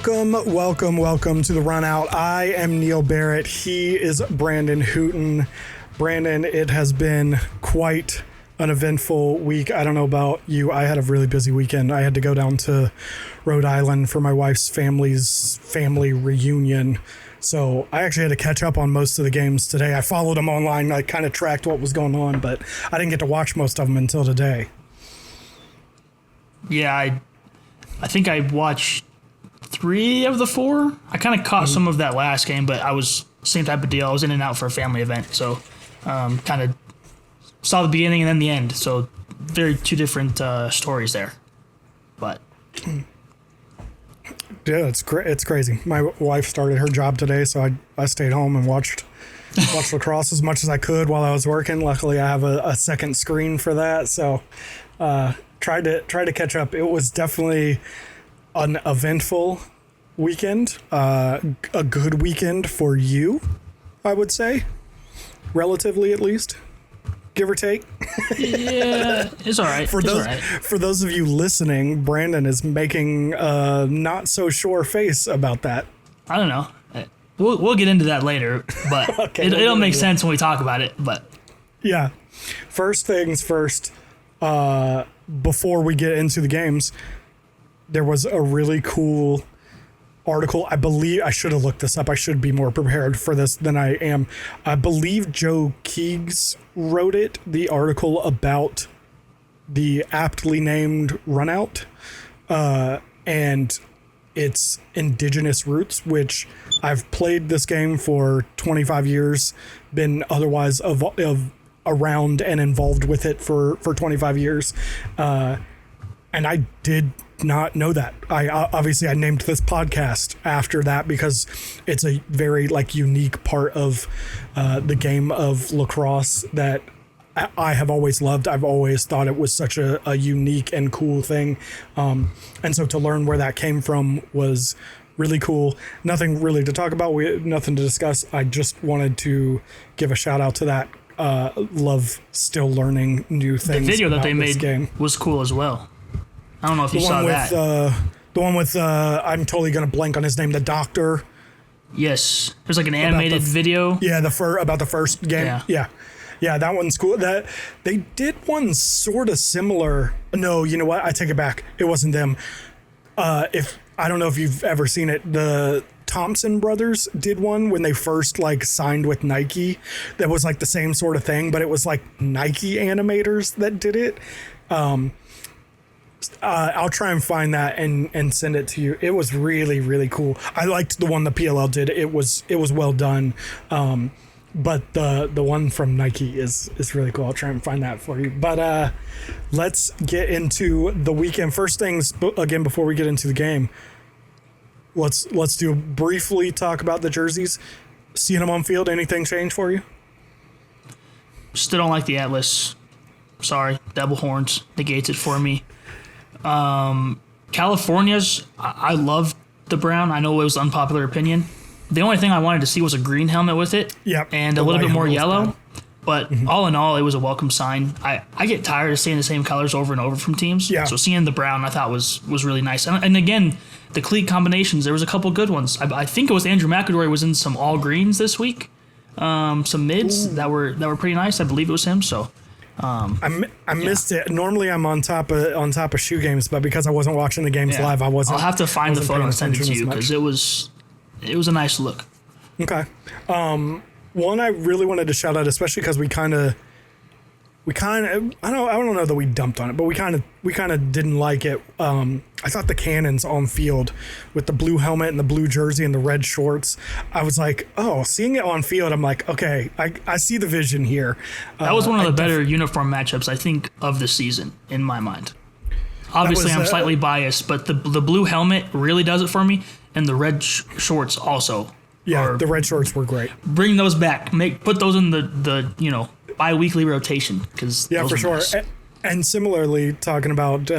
Welcome to the Run Out. I am Neil Barrett. He is Brandon Hooten. Brandon, it has been quite an eventful week. I don't know about you. I had a really busy weekend. I had to go down to Rhode Island for my wife's family reunion. So I actually had to catch up on most of the games today. I followed them online. I kind of tracked what was going on, but I didn't get to watch most of them until today. Yeah, I think I watched 3 of the 4. I kind of caught some of that last game, but I was same type of deal. I was in and out for a family event, so kind of saw the beginning and then the end. So very 2 different stories there. But yeah, it's crazy. My wife started her job today, so I stayed home and watched lacrosse as much as I could while I was working. Luckily, I have a second screen for that, so tried to catch up. It was definitely an eventful weekend, a good weekend for you, I would say, relatively at least, give or take. Yeah, it's all right. For those of you listening, Brandon is making a not so sure face about that. I don't know. We'll get into that later, but okay, it'll make sense when we talk about it. But yeah, first things first. Before we get into the games, there was a really cool article. I believe I should have looked this up. I should be more prepared for this than I am. I believe Joe Keegs wrote it, the article about the aptly named Run Out, and its Indigenous roots, which I've played this game for 25 years, been otherwise around and involved with it for 25 years. And I did not know that. I named this podcast after that because it's a very unique part of the game of lacrosse that I have always loved. I've always thought it was such a unique and cool thing. And so to learn where that came from was really cool. Nothing really to talk about. Nothing to discuss. I just wanted to give a shout out to that. Love still learning new things. The video that they made game was cool as well. I don't know if you saw that. The one with I'm totally gonna blank on his name. The doctor. Yes, there's like an animated video. Yeah, about the first game. Yeah, that one's cool. That they did one sort of similar. No, you know what? I take it back. It wasn't them. If I don't know if you've ever seen it, the Thompson brothers did one when they first signed with Nike. That was the same sort of thing, but it was Nike animators that did it. I'll try and find that and send it to you. It was really, really cool. I liked the one the PLL did. It was well done. But the one from Nike is really cool. I'll try and find that for you. But let's get into the weekend. First things, again, before we get into the game, let's briefly talk about the jerseys. Seeing them on field, anything change for you? Still don't like the Atlas. Sorry, Devil Horns negates it for me. California's, I love the brown. I know it was an unpopular opinion. The only thing I wanted to see was a green helmet with it. Yep, and a little bit more yellow. But all in all, it was a welcome sign. I get tired of seeing the same colors over and over from teams. Yeah. So seeing the brown I thought was really nice. And again, the cleat combinations, there was a couple good ones. I think it was Andrew McAdory was in some all greens this week. Some mids that were pretty nice. I believe it was him. So I missed it. Normally I'm on top of shoe games, but because I wasn't watching the games live, I wasn't. I'll have to find the photo and send it to you because it was a nice look. Okay. One I really wanted to shout out, especially because we kind of I don't know that we dumped on it, but we kind of didn't like it. I thought the Cannons on field with the blue helmet and the blue jersey and the red shorts, I was like, oh, seeing it on field, I'm like, okay, I see the vision here. That was one of the better uniform matchups, I think, of the season in my mind. Obviously, I'm slightly biased, but the blue helmet really does it for me, and the red shorts also. Yeah, the red shorts were great. Bring those back. Put those in the bi-weekly rotation because for sure. Nice. And similarly, talking about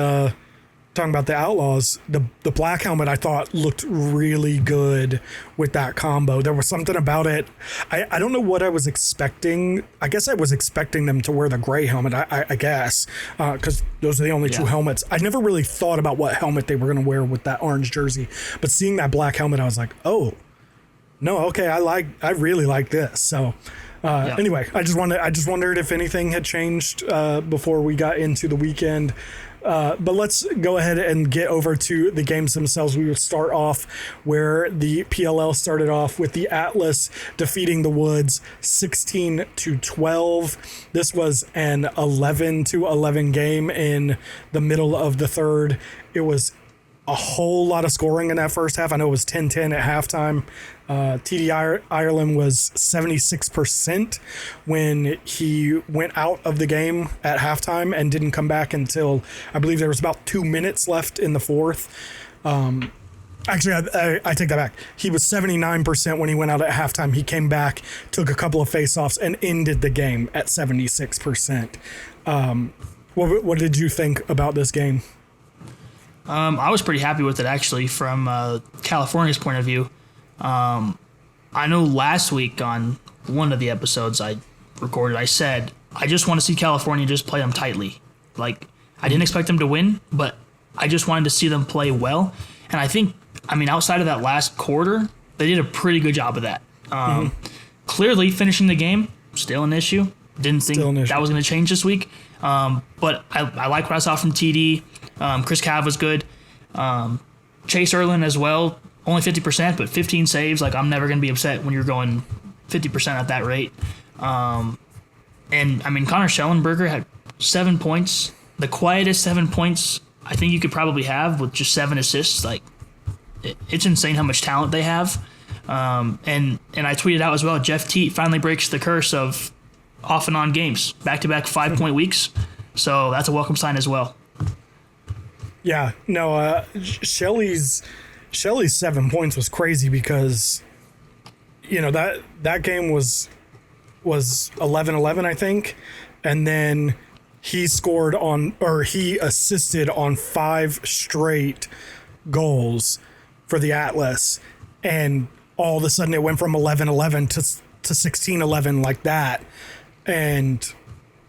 talking about the Outlaws, the black helmet I thought looked really good with that combo. There was something about it. I don't know what I was expecting. I guess I was expecting them to wear the gray helmet, I guess, because those are the only two helmets. I never really thought about what helmet they were going to wear with that orange jersey. But seeing that black helmet, I was like, oh, no, okay, I really like this. So anyway, I just wondered if anything had changed before we got into the weekend. But let's go ahead and get over to the games themselves. We will start off where the PLL started off with the Atlas defeating the Woods 16-12. This was an 11-11 game in the middle of the third. It was a whole lot of scoring in that first half. I know it was 10-10 at halftime. TD Ireland was 76% when he went out of the game at halftime and didn't come back until, I believe there was about 2 minutes left in the fourth. Actually, I take that back. He was 79% when he went out at halftime. He came back, took a couple of face-offs, and ended the game at 76%. What did you think about this game? I was pretty happy with it, actually, from California's point of view. I know last week on one of the episodes I recorded, I said, I just want to see California just play them tightly. Like, I didn't expect them to win, but I just wanted to see them play well. And I think, outside of that last quarter, they did a pretty good job of that. Clearly, finishing the game, still an issue. Didn't think that was going to change this week. But I like what I saw from TD. Chris Cav was good. Chase Erlin as well, only 50%, but 15 saves. Like, I'm never going to be upset when you're going 50% at that rate. And, Connor Schellenberger had 7 points. The quietest 7 points I think you could probably have with just 7 assists. Like, it's insane how much talent they have. And I tweeted out as well, Jeff Teat finally breaks the curse of off and on games, back-to-back 5-point weeks. So that's a welcome sign as well. Yeah, no, Shelly's 7 points was crazy because, that game was 11-11, I think, and then he assisted on 5 straight goals for the Atlas, and all of a sudden it went from 11-11 to 16-11 like that, and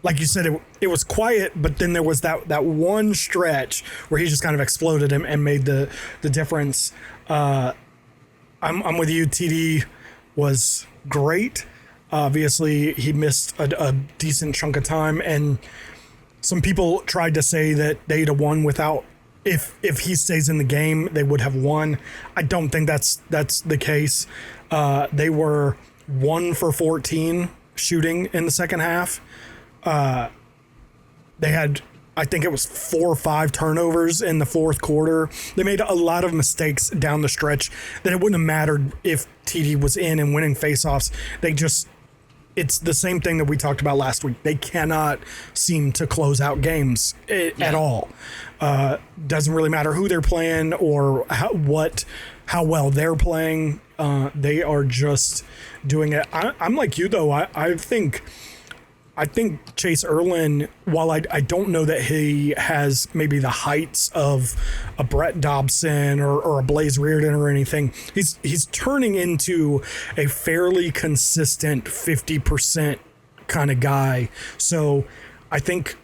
like you said, it was quiet, but then there was that one stretch where he just kind of exploded and made the difference. I'm with you. TD was great. Obviously, he missed a decent chunk of time, and some people tried to say that they'd have won without. If he stays in the game, they would have won. I don't think that's the case. They were 1 for 14 shooting in the second half. They had, I think it was 4 or 5 turnovers in the fourth quarter. They made a lot of mistakes down the stretch that it wouldn't have mattered if TD was in and winning faceoffs. It's the same thing that we talked about last week. They cannot seem to close out games at all. Doesn't really matter who they're playing or how well they're playing. They are just doing it. I'm like you though. I think Chase Erlin, while I don't know that he has maybe the heights of a Brett Dobson or a Blaze Reardon or anything, he's turning into a fairly consistent 50% kind of guy. So I think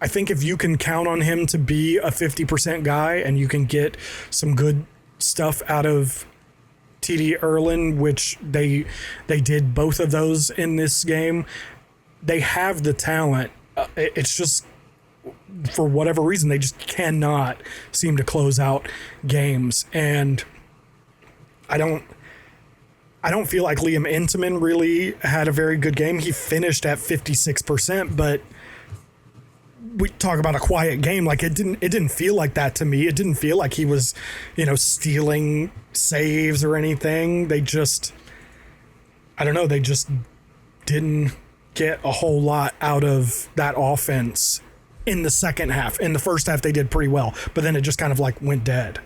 if you can count on him to be a 50% guy and you can get some good stuff out of TD Erlin, which they did both of those in this game, they have the talent. It's just, for whatever reason, they just cannot seem to close out games. And I don't feel like Liam Intamin really had a very good game. He finished at 56%, but we talk about a quiet game. Like, it didn't feel like that to me. It didn't feel like he was, stealing saves or anything. They just didn't get a whole lot out of that offense in the second half. In the first half, they did pretty well, but then it just kind of like went dead.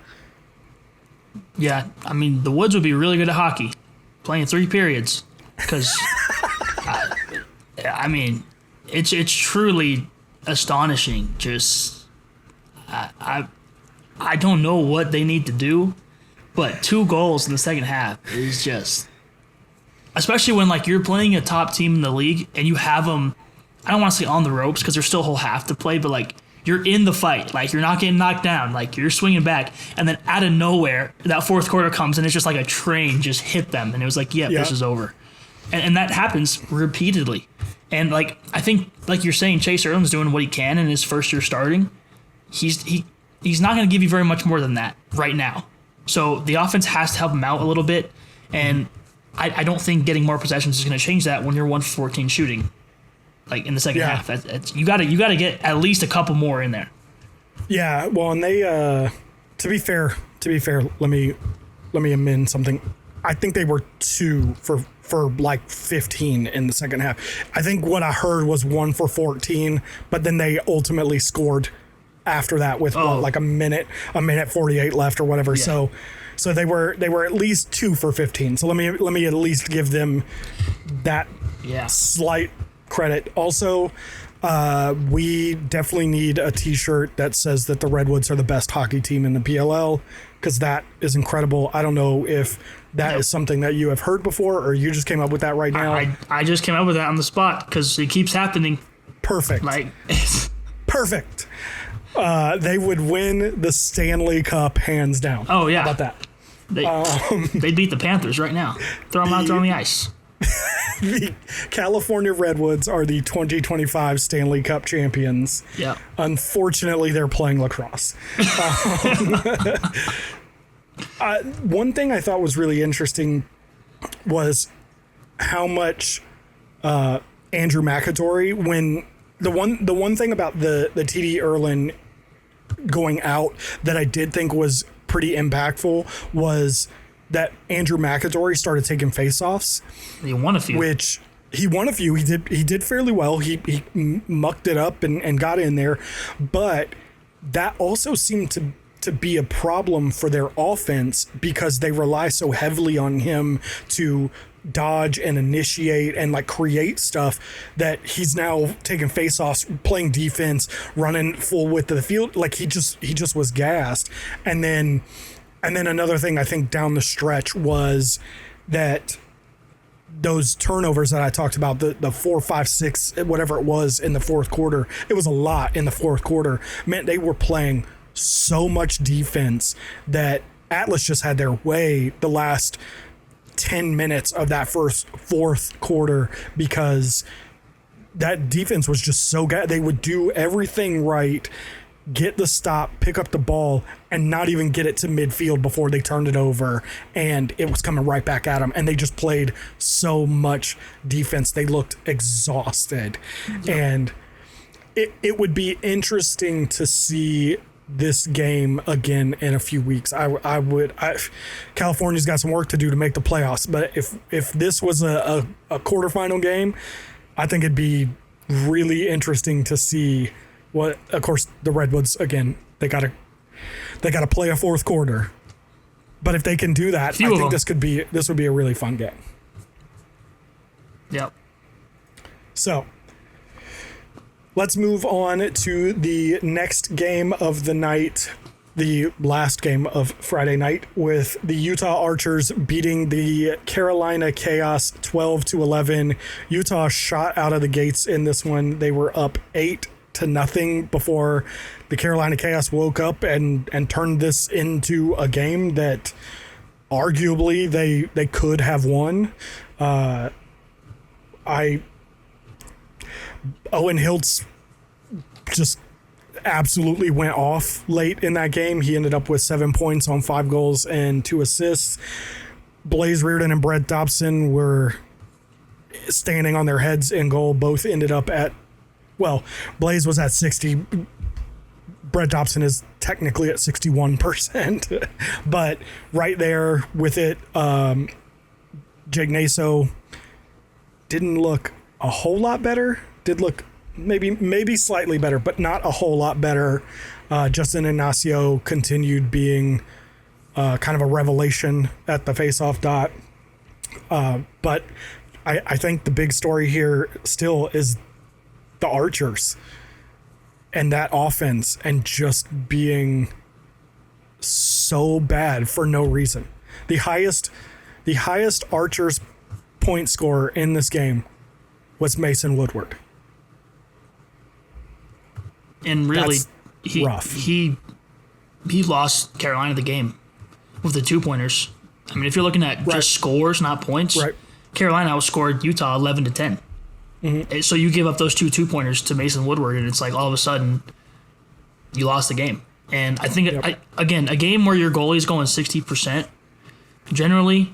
Yeah, the Woods would be really good at hockey, playing 3 periods, because it's truly astonishing. Just I don't know what they need to do, but 2 goals in the second half is just, especially when like you're playing a top team in the league and you have them, I don't want to say on the ropes because there's still a whole half to play, but like you're in the fight, like you're not getting knocked down, like you're swinging back, and then out of nowhere that fourth quarter comes and it's just like a train just hit them, and it was like, this is over, and that happens repeatedly, and like I think like you're saying, Chase Erlin's doing what he can in his first year starting. He's not going to give you very much more than that right now. So the offense has to help him out a little bit, and I don't think getting more possessions is going to change that when you're 1 for 14 shooting, like in the second half. You got to get at least a couple more in there. Yeah, well, and they to be fair, let me amend something. I think they were 2 for like 15 in the second half. I think what I heard was 1 for 14, but then they ultimately scored after that with like a minute 48 left or whatever. Yeah. So they were at least 2 for 15. So let me at least give them that slight credit. Also, we definitely need a t-shirt that says that the Redwoods are the best hockey team in the PLL, because that is incredible. I don't know if that is something that you have heard before or you just came up with that right now. I just came up with that on the spot because it keeps happening. Perfect. Like perfect. They would win the Stanley Cup hands down. Oh, yeah. How about that? They beat the Panthers right now. Throw them out there on the ice. The California Redwoods are the 2025 Stanley Cup champions. Yeah. Unfortunately, they're playing lacrosse. One thing I thought was really interesting was how much Andrew McAdory, when the one thing about the TD Erlin going out that I did think was pretty impactful was that Andrew McAdory started taking faceoffs. He won a few. Which he won a few. He did fairly well. He mucked it up and got in there. But that also seemed to be a problem for their offense because they rely so heavily on him to dodge and initiate and like create stuff that he's now taking face-offs, playing defense, running full width of the field. Like he just was gassed. And then another thing I think down the stretch was that those turnovers that I talked about, the 4, 5, 6, whatever it was in the fourth quarter, it was a lot in the fourth quarter, meant they were playing so much defense that Atlas just had their way the last 10 minutes of that fourth quarter because that defense was just so good. They would do everything right, get the stop, pick up the ball, and not even get it to midfield before they turned it over, and it was coming right back at them. And they just played so much defense. They looked exhausted. Yeah. And it would be interesting to see this game again in a few weeks. California's got some work to do to make the playoffs, but if this was a quarterfinal game, I think it'd be really interesting to see what. Of course, the Redwoods again, they gotta play a fourth quarter, but if they can do that, I think this would be a really fun game. Yep. So let's move on to the next game of the night, the last game of Friday night, with the Utah Archers beating the Carolina Chaos 12-11. Utah shot out of the gates in this one. They were up 8-0 before the Carolina Chaos woke up and turned this into a game that arguably they could have won. Owen Hiltz just absolutely went off late in that game. He ended up with 7 points on 5 goals and 2 assists. Blaze Reardon and Brett Dobson were standing on their heads in goal. Both ended up at, well, Blaze was at 60. Brett Dobson is technically at 61%. But right there with it, Jake Naso didn't look a whole lot better. Did look maybe slightly better, but not a whole lot better. Justin Ignacio continued being kind of a revelation at the faceoff dot. But I think the big story here still is the Archers and that offense and just being so bad for no reason. The highest Archers point scorer in this game was Mason Woodward. And really, That's rough. He lost Carolina the game with the 2-pointers. I mean, if you're looking at just scores, not points, Right. Carolina outscored Utah 11-10. Mm-hmm. So you give up those 2-pointers to Mason Woodward, and it's like all of a sudden you lost the game. And I think, again, a game where your goalie is going 60% generally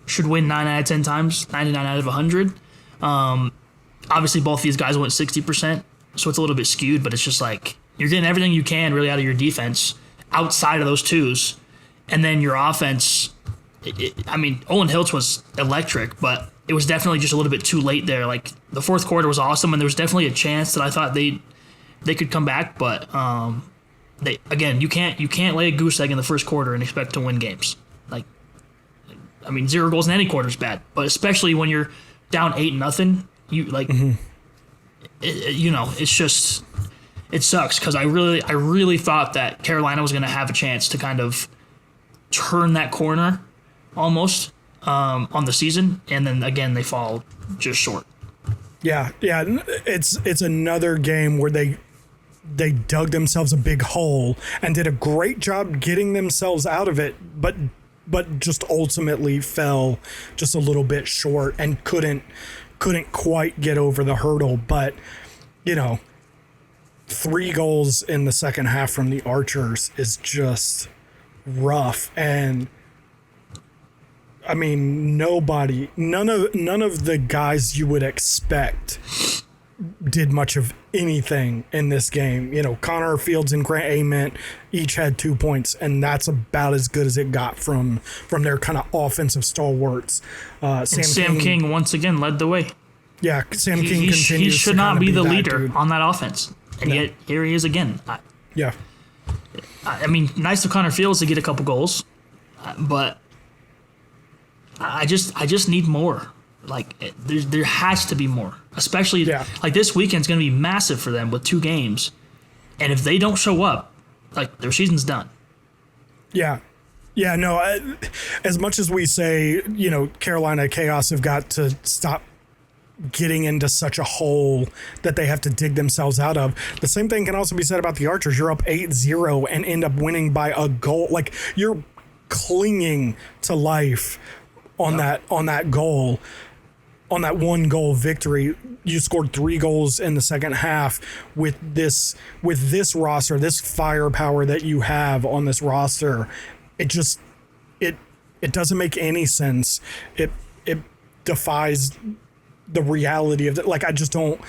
should win 9 out of 10 times, 99 out of 100. Obviously, both these guys went 60%, so it's a little bit skewed, but it's just like you're getting everything you can really out of your defense outside of those twos. And then your offense, I mean, Owen Hiltz was electric, but it was definitely just a little bit too late there. Like, the fourth quarter was awesome, and there was definitely a chance that I thought they could come back, but you can't lay a goose egg in the first quarter and expect to win games. Like, I mean, 0 goals in any quarter is bad, but especially when you're down 8-0, you like, it's just, it sucks because I really thought that Carolina was going to have a chance to kind of turn that corner almost on the season, and then again they fall just short. Yeah, it's another game where they dug themselves a big hole and did a great job getting themselves out of it, but just ultimately fell just a little bit short and couldn't quite get over the hurdle. But 3 goals in the second half from the Archers is just rough. And I mean, none of the guys you would expect did much of anything in this game. Connor Fields and Grant Ament each had 2 points, and that's about as good as it got from their kind of offensive stalwarts. Sam King once again led the way. Yeah, Sam King continues. He should not be the leader dude on that offense, and yet here he is again. I mean, nice of Connor Fields to get a couple goals, but I just need more. Like, there has to be more, especially like this weekend's going to be massive for them with 2 games, and if they don't show up, like, their season's done. As much as we say, Carolina Chaos have got to stop getting into such a hole that they have to dig themselves out of, the same thing can also be said about the Archers. You're up 8-0 and end up winning by a goal. Like, you're clinging to life on that goal. On that 1-goal victory, you scored 3 goals in the second half with this roster, this firepower that you have on this roster. It just it doesn't make any sense. It defies the reality of it. Like, I just don't.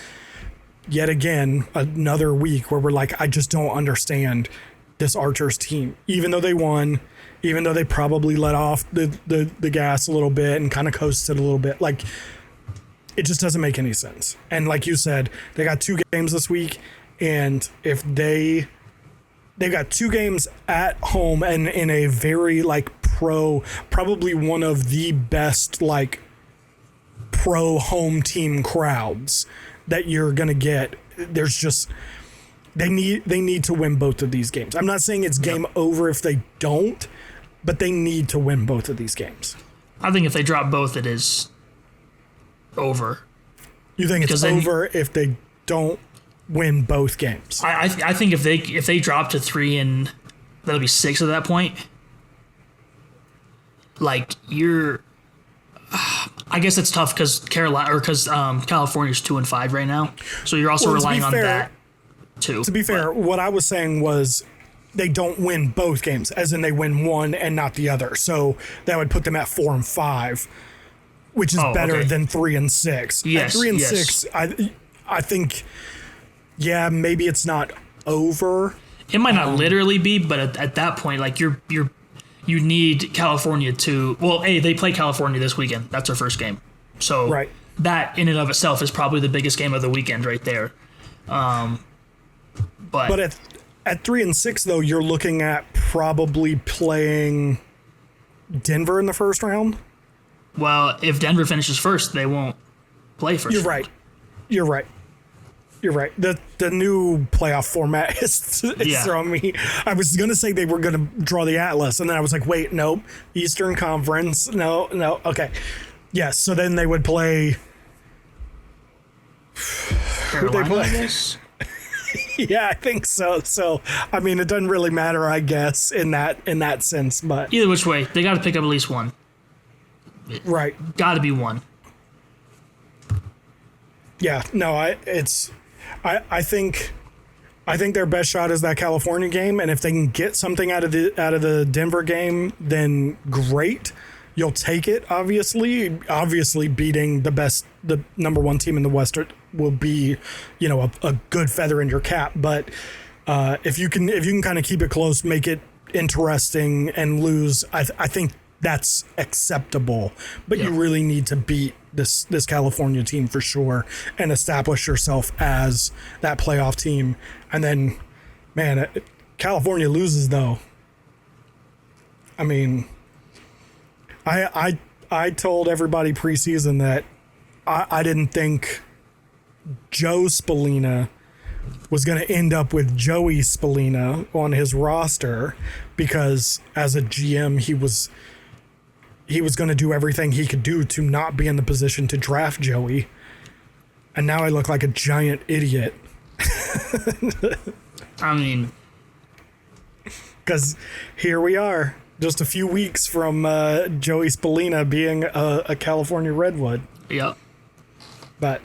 Yet again, another week where we're like, I just don't understand this Archers team. Even though they won, even though they probably let off the gas a little bit and kind of coasted a little bit, like, it just doesn't make any sense. And like you said, they got 2 games this week, and if they got 2 games at home and in a very probably one of the best pro home team crowds that you're gonna get. There's just they need to win both of these games. I'm not saying it's game over if they don't, but they need to win both of these games. I think if they drop both, it is over. You think it's over if they don't win both games? I think if they drop to 3 and that'll be 6 at that point. Like, you're. I guess it's tough because California's 2-5 right now, so you're also relying on that too. To be fair, what I was saying was they don't win both games, as in they win one and not the other. So that would put them at 4-5, which is better than 3-6. Yes, at 3-6, I think, maybe it's not over. It might not literally be, but at that point, like, you need California to. Well, they play California this weekend. That's their first game, so that in and of itself is probably the biggest game of the weekend right there. But at 3-6 though, you're looking at probably playing Denver in the first round. Well, if Denver finishes first, they won't play first. You're right. You're right. The new playoff format is throwing me. I was going to say they were going to draw the Atlas, and then I was like, wait, nope. Eastern Conference. No. Okay. Yes, so then they would play... Carolina, I guess? Yeah, I think so. So, I mean, it doesn't really matter, I guess, in that sense. But either which way, they got to pick up at least one. Right. Got to be one. Yeah. No, I think their best shot is that California game, and if they can get something out of the Denver game, then great. You'll take it. Obviously, beating the number one team in the West will be, a good feather in your cap. But if you can kind of keep it close, make it interesting, and lose, I think that's acceptable. But you really need to beat this California team for sure and establish yourself as that playoff team. And then, man, California loses though. I mean, I told everybody preseason that I didn't think Joe Spallina was going to end up with Joey Spallina on his roster, because as a GM, he was going to do everything he could do to not be in the position to draft Joey. And now I look like a giant idiot. I mean, because here we are, just a few weeks from Joey Spallina being a California Redwood. Yep. But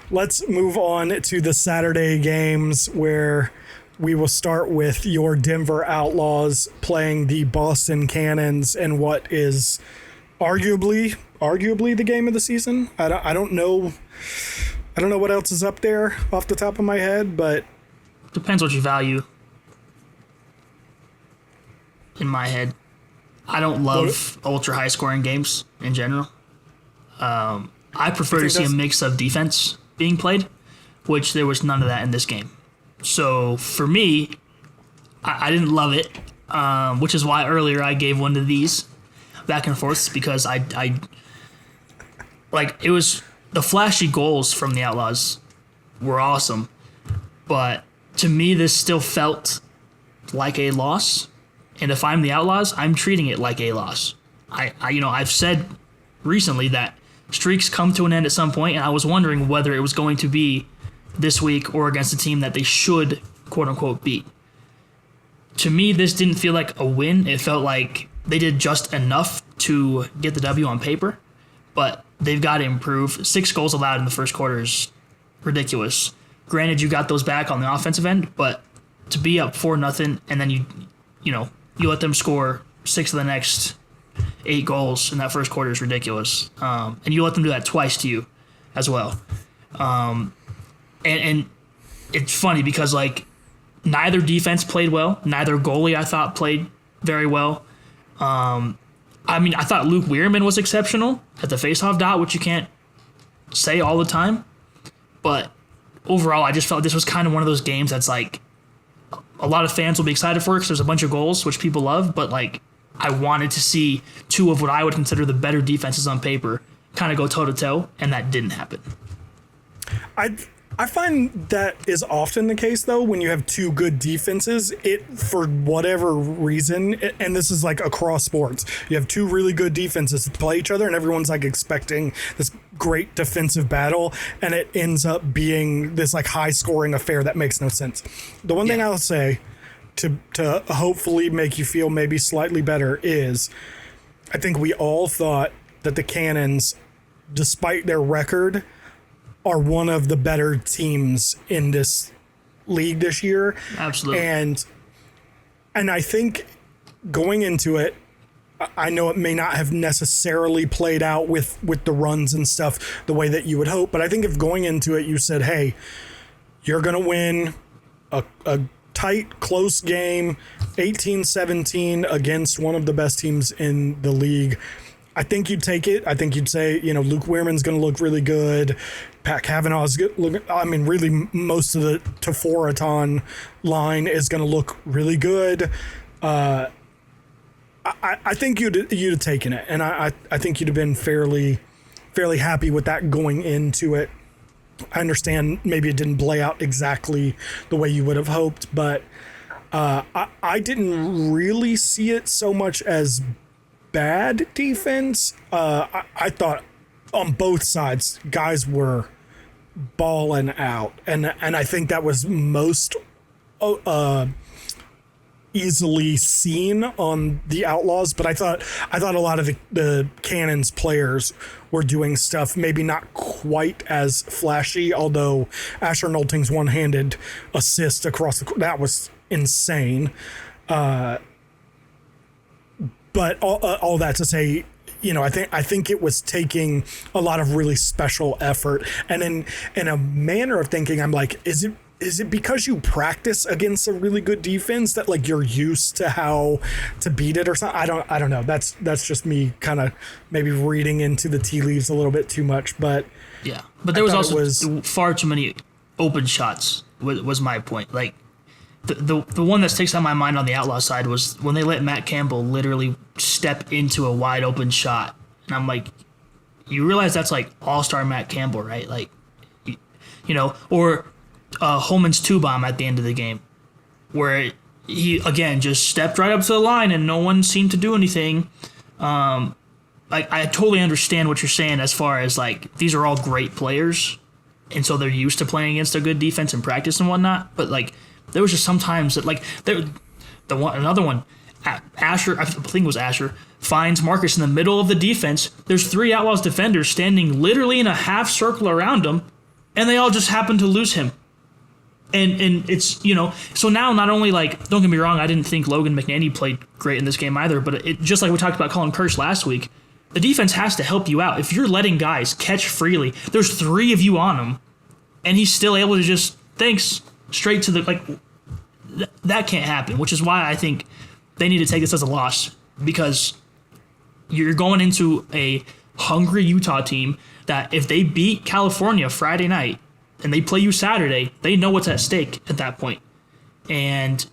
let's move on to the Saturday games, where we will start with your Denver Outlaws playing the Boston Cannons in what is arguably the game of the season. I don't know what else is up there off the top of my head, but depends what you value. In my head, I don't love ultra high scoring games in general. I prefer to see a mix of defense being played, which there was none of that in this game. So for me, I didn't love it, which is why earlier I gave one of these back and forths, because I like, it was the flashy goals from the Outlaws were awesome, but to me this still felt like a loss. And if I'm the Outlaws, I'm treating it like a loss. I've said recently that streaks come to an end at some point, and I was wondering whether it was going to be this week or against a team that they should, quote unquote, beat. To me, this didn't feel like a win. It felt like they did just enough to get the W on paper, but they've got to improve. 6 goals allowed in the first quarter is ridiculous. Granted, you got those back on the offensive end, but to be up 4-0 and then you let them score 6 of the next 8 goals in that first quarter is ridiculous. And you let them do that twice to you as well. And it's funny because, like, neither defense played well. Neither goalie, I thought, played very well. I thought Luke Weirman was exceptional at the faceoff dot, which you can't say all the time. But overall, I just felt this was kind of one of those games that's like, a lot of fans will be excited for it because there's a bunch of goals, which people love, but like, I wanted to see 2 of what I would consider the better defenses on paper kind of go toe-to-toe, and that didn't happen. I find that is often the case, though, when you have 2 good defenses. For whatever reason, and this is like across sports, you have 2 really good defenses to play each other, and everyone's like expecting this great defensive battle, and it ends up being this like high-scoring affair that makes no sense. The one thing I'll say to hopefully make you feel maybe slightly better is, I think we all thought that the Cannons, despite their record, are one of the better teams in this league this year. Absolutely. And I think going into it, I know it may not have necessarily played out with the runs and stuff the way that you would hope, but I think if going into it you said, hey, you're going to win a tight, close game, 18-17 against one of the best teams in the league, I think you'd take it. I think you'd say, Luke Weirman's going to look really good. Pat Kavanaugh's really most of the Taforaton line is going to look really good. I think you'd have taken it, and I think you'd have been fairly happy with that going into it. I understand maybe it didn't play out exactly the way you would have hoped, but I didn't really see it so much as bad defense. I thought on both sides, guys were balling out, and I think that was most easily seen on the Outlaws. But I thought a lot of the Cannons players were doing stuff maybe not quite as flashy, although Asher Nolting's one-handed assist across that was insane. But all that to say, I think it was taking a lot of really special effort, and in a manner of thinking, I'm like, is it because you practice against a really good defense that like you're used to how to beat it or something? I don't know. That's just me kind of maybe reading into the tea leaves a little bit too much, but yeah. But there was also far too many open shots. Was my point. Like the one that sticks on my mind on the Outlaw side was when they let Matt Campbell literally step into a wide open shot, and I'm like, you realize that's like all-star Matt Campbell, right? Like, or Holman's two bomb at the end of the game, where he again just stepped right up to the line and no one seemed to do anything. I totally understand what you're saying as far as like these are all great players, and so they're used to playing against a good defense in practice and whatnot. But like there was just sometimes that like another one, Asher, I think it was Asher, finds Marcus in the middle of the defense. There's 3 Outlaws defenders standing literally in a half circle around him, and they all just happen to lose him. And it's, so now not only like, don't get me wrong, I didn't think Logan McNaney played great in this game either, but it just like we talked about Colin Kirsch last week, the defense has to help you out. If you're letting guys catch freely, there's 3 of you on him, and he's still able to just, thanks, straight to the, like, that can't happen, which is why I think they need to take this as a loss, because you're going into a hungry Utah team that if they beat California Friday night, and they play you Saturday, they know what's at stake at that point. And,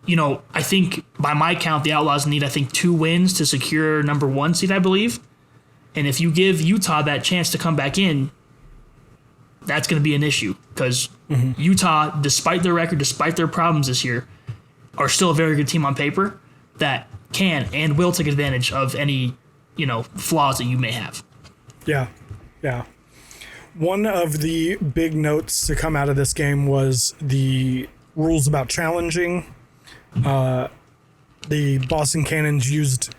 I think by my count, the Outlaws need, 2 wins to secure number 1 seed, I believe. And if you give Utah that chance to come back in, that's going to be an issue. Because Utah, despite their record, despite their problems this year, are still a very good team on paper that can and will take advantage of any, flaws that you may have. Yeah. One of the big notes to come out of this game was the rules about challenging. The Boston Cannons used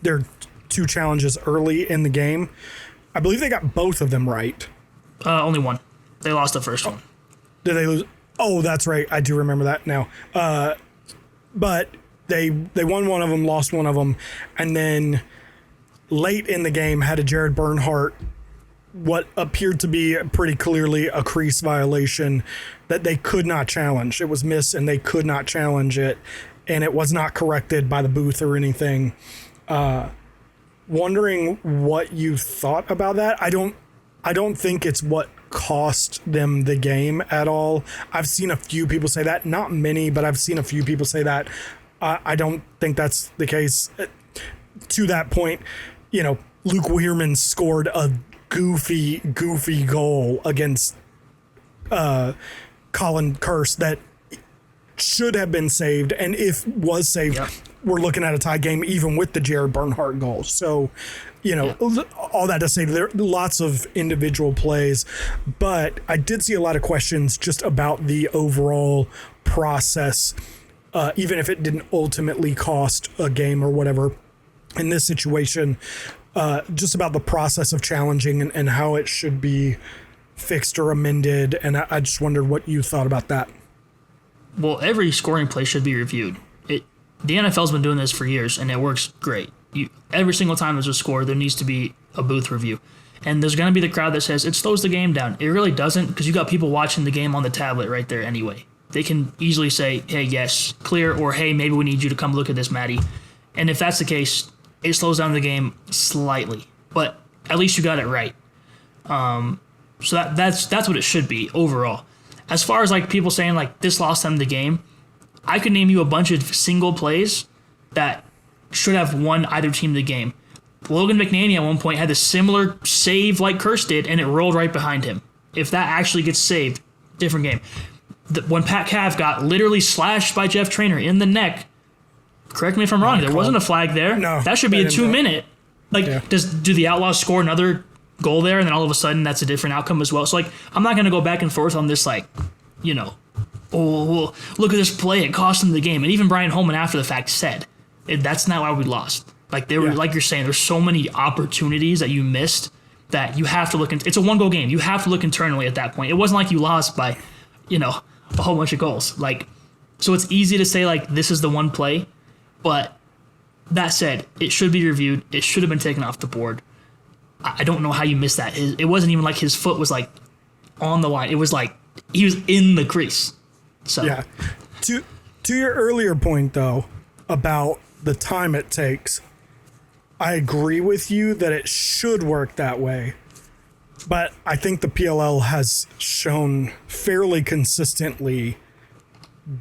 their 2 challenges early in the game. I believe they got both of them right. Only one. They lost the first one. Did they lose? Oh, that's right. I do remember that now. But they won one of them, lost one of them, and then late in the game had a Jared Bernhardt, what appeared to be pretty clearly a crease violation that they could not challenge. It was missed and they could not challenge it, and it was not corrected by the booth or anything. Wondering what you thought about that. I don't think it's what cost them the game at all. I've seen a few people say that, not many, but I've seen a few people say that. I don't think that's the case. To that point, Luke Weirman scored a goofy goal against Colin Kirsch that should have been saved, and if was saved, we're looking at a tie game even with the Jared Bernhardt goal. So, all that to say, there are lots of individual plays, but I did see a lot of questions just about the overall process, even if it didn't ultimately cost a game or whatever. In this situation, just about the process of challenging and how it should be fixed or amended, and I just wondered what you thought about that. Well, every scoring play should be reviewed. The NFL's been doing this for years, and it works great. Every single time there's a score, there needs to be a booth review. And there's going to be the crowd that says, it slows the game down. It really doesn't, because you got people watching the game on the tablet right there anyway. They can easily say, hey, yes, clear, or hey, maybe we need you to come look at this, Maddie. And if that's the case, it slows down the game slightly, but at least you got it right. So that's what it should be overall. As far as like people saying like this lost them the game, I could name you a bunch of single plays that should have won either team the game. Logan McNaney at one point had a similar save like Kirsch did, and it rolled right behind him. if that actually gets saved, different game. When Pat Cav got literally slashed by Jeff Traynor in the neck, correct me if I'm wrong, there wasn't a flag there. No, that should be a 2-minute. Like, do the Outlaws score another goal there, and then all of a sudden that's a different outcome as well? So, like, I'm not going to go back and forth on this, like, you know, oh, look at this play, it cost them the game. And even Brian Holman after the fact said, that's not why we lost. Like, they were, like you're saying, there's so many opportunities that you missed that you have to look it's a 1-goal game. You have to look internally at that point. It wasn't like you lost by, you know, a whole bunch of goals. Like, so it's easy to say, like, this is the one play, but that said, it should be reviewed. It should have been taken off the board. I don't know how you missed that. It wasn't even like his foot was, like, on the line. It was like he was in the crease. So yeah. To your earlier point, though, about the time it takes, I agree with you that it should work that way. But I think the PLL has shown fairly consistently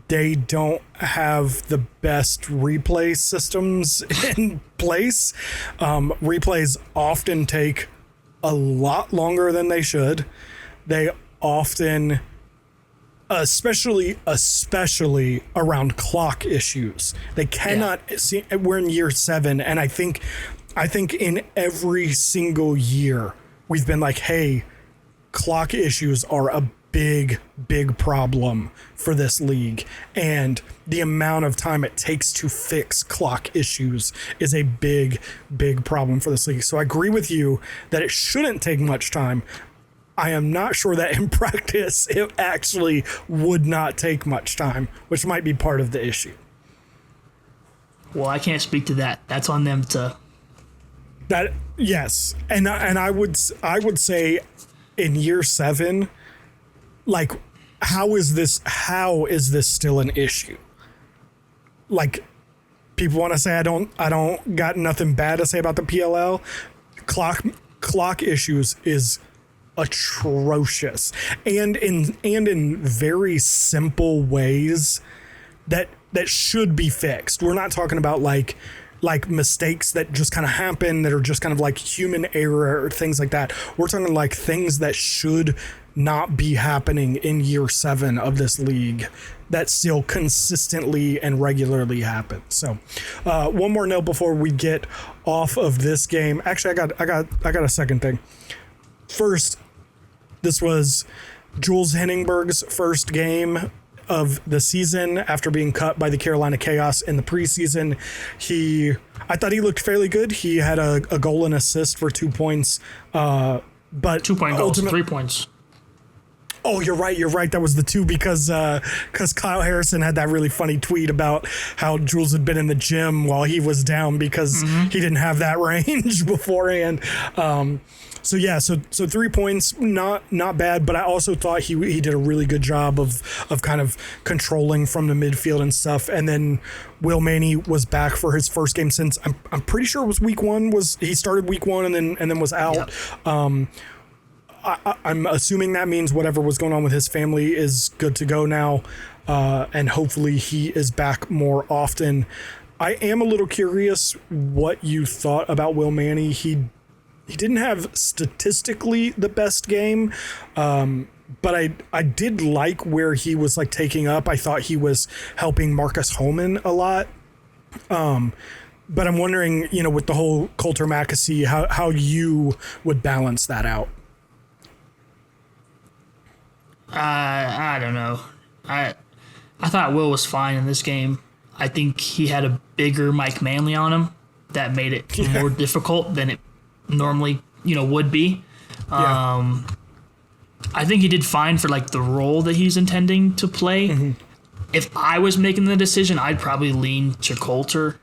they don't have the best replay systems in place. Replays often take a lot longer than they should. They often, especially around clock issues, they cannot see. We're in year 7, and I think in every single year we've been like, hey, clock issues are a big problem for this league, and the amount of time it takes to fix clock issues is a big problem for this league. So I agree with you that it shouldn't take much time. I am not sure that in practice it actually would not take much time, which might be part of the issue. Well, I can't speak to that. That's on them to. That, yes, and I would say in year 7, like, how is this still an issue? Like, people want to say I don't got nothing bad to say about the PLL. Clock issues is atrocious, and in very simple ways that should be fixed. We're not talking about like mistakes that just kind of happen that are just kind of like human error or things like that. We're talking like things that should not be happening in year 7 of this league that still consistently and regularly happen. So one more note before we get off of this game. Actually, I got a second thing. First, this was Jules Henningberg's first game of the season after being cut by the Carolina Chaos in the preseason. I thought he looked fairly good. He had a goal and assist for 2 points, but 2-point goals, 3 points. Oh, you're right. That was the 2 because Kyle Harrison had that really funny tweet about how Jules had been in the gym while he was down because he didn't have that range beforehand. So 3 points, not bad, but I also thought he did a really good job of kind of controlling from the midfield and stuff. And then Will Manny was back for his first game since I'm pretty sure it was week 1. He started week 1 and then was out. Yep. I'm assuming that means whatever was going on with his family is good to go now, and hopefully he is back more often. I am a little curious what you thought about Will Manny. He didn't have statistically the best game, but I did like where he was like taking up. I thought he was helping Marcus Holman a lot. But I'm wondering, with the whole Coulter Mackesy, how you would balance that out. I don't know. I thought Will was fine in this game. I think he had a bigger Mike Manley on him that made it more difficult than it normally, would be. I think he did fine for like the role that he's intending to play. Mm-hmm. If I was making the decision, I'd probably lean to Coulter,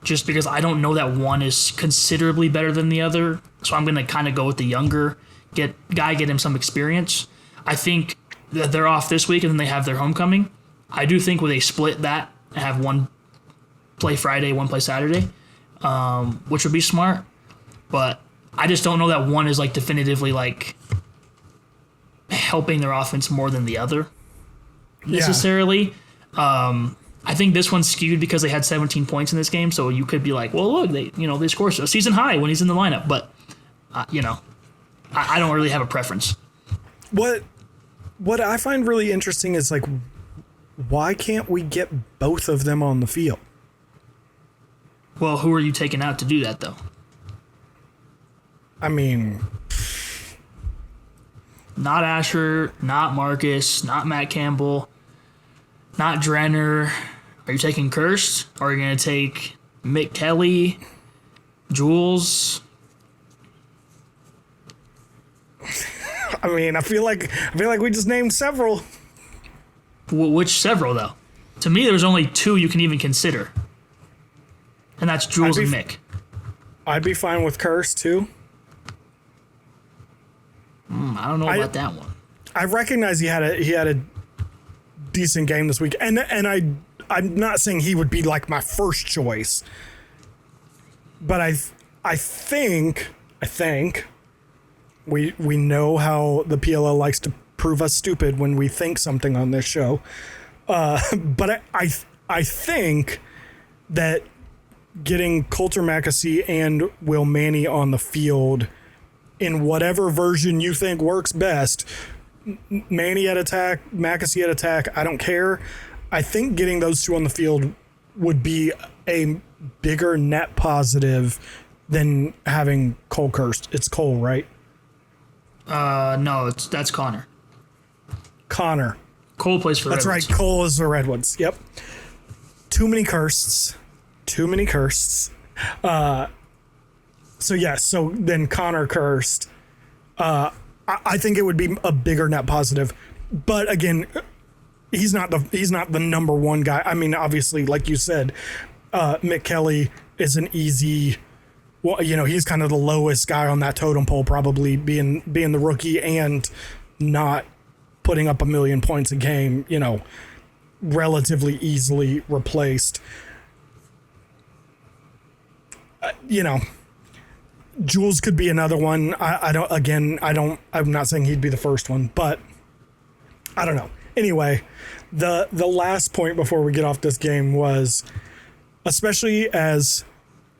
just because I don't know that one is considerably better than the other. So I'm going to kind of go with the younger get him some experience. I think that they're off this week and then they have their homecoming. I do think when they split that and have one play Friday, one play Saturday, which would be smart. But I just don't know that one is like definitively like helping their offense more than the other necessarily. I think this one's skewed because they had 17 points in this game, so you could be like, well, look, they scored a season high when he's in the lineup. But I don't really have a preference. What I find really interesting is like, why can't we get both of them on the field? Well, who are you taking out to do that, though? I mean, not Asher, not Marcus, not Matt Campbell, not Drenner. Are you taking Kirst? Or are you going to take Mick Kelly, Jules? I mean, I feel like we just named several. Which several, though? To me, there was only two you can even consider. And that's Jules and Mick. I'd be fine with Kirst, too. I don't know about that one. I recognize he had a decent game this week, and I'm not saying he would be like my first choice, but I think we know how the PLL likes to prove us stupid when we think something on this show, but I think that getting Coulter Mackesy and Will Manny on the field in whatever version you think works best, Manny at attack, Mackesy at attack, I don't care. I think getting those two on the field would be a bigger net positive than having Cole Kirst. It's Cole, right? No, that's Connor. Connor. Cole plays for That's Redwoods. right, Cole is the Redwoods. Yep. Too many Kirsts. So then Connor Kirst. I think it would be a bigger net positive. But again, he's not the number one guy. I mean, obviously, like you said, Mick Kelly is an easy. Well, you know, he's kind of the lowest guy on that totem pole, probably being the rookie and not putting up 1 million points a game. You know, relatively easily replaced. You know, Jules could be another one. I'm not saying he'd be the first one, but I don't know. Anyway, the last point before we get off this game was, especially as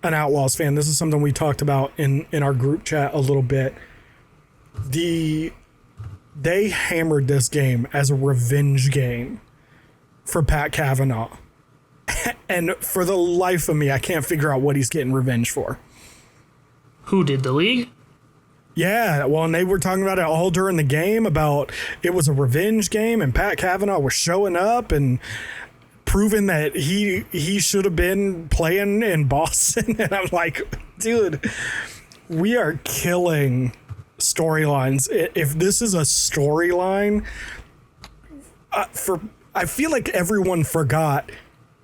an Outlaws fan, this is something we talked about in our group chat a little bit. They hammered this game as a revenge game for Pat Cavanaugh. And for the life of me, I can't figure out what he's getting revenge for. Who did, the league? Yeah, well, and they were talking about it all during the game, about it was a revenge game, and Pat Cavanaugh was showing up and proving that he should have been playing in Boston. And I'm like, dude, we are killing storylines. If this is a storyline, I feel like everyone forgot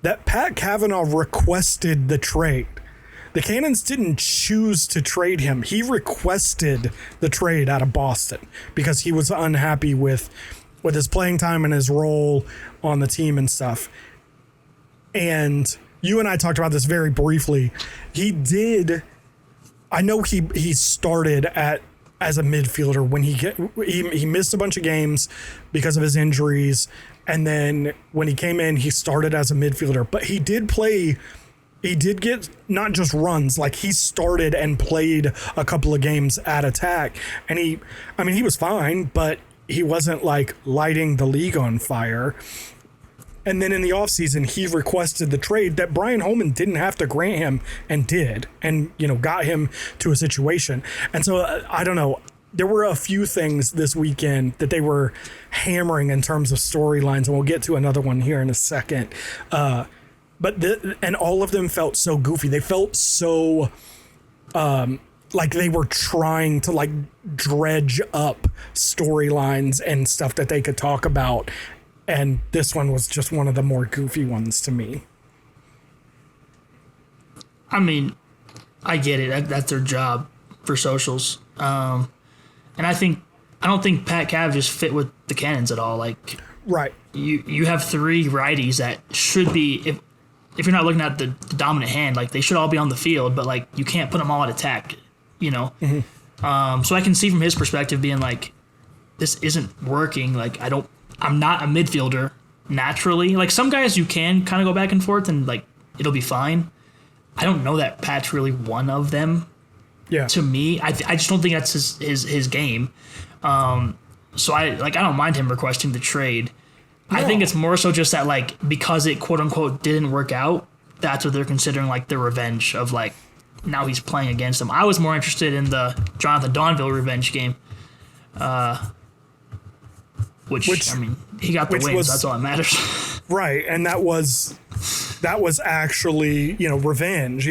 that Pat Cavanaugh requested the trade. The Cannons didn't choose to trade him. He requested the trade out of Boston because he was unhappy with his playing time and his role on the team and stuff. And you and I talked about this very briefly. I know he started as a midfielder when he missed a bunch of games because of his injuries. And then when he came in, he started as a midfielder, but he did get not just runs, like he started and played a couple of games at attack. And he was fine, but he wasn't like lighting the league on fire. And then in the offseason, he requested the trade that Brian Holman didn't have to grant him and did, and, you know, got him to a situation. And so I don't know. There were a few things this weekend that they were hammering in terms of storylines, and we'll get to another one here in a second. And all of them felt so goofy. They felt so like they were trying to like dredge up storylines and stuff that they could talk about. And this one was just one of the more goofy ones to me. I mean, I get it. That's their job for socials. And I don't think Pat Cav just fit with the Cannons at all. Like, right. You have three righties that should be, if you're not looking at the dominant hand, like they should all be on the field, but like you can't put them all at attack, you know? Mm-hmm. So I can see from his perspective being like, this isn't working. Like I'm not a midfielder naturally. Like some guys you can kind of go back and forth and like it'll be fine. I don't know that Pat's really one of them. Yeah. To me, I just don't think that's his game. So I don't mind him requesting the trade. I think it's more so just that, like, because it quote unquote didn't work out, that's what they're considering, like, the revenge of, like, now he's playing against him. I was more interested in the Jonathan Donville revenge game. Which I mean, he got the wins. That's all that matters. Right, and that was actually, revenge.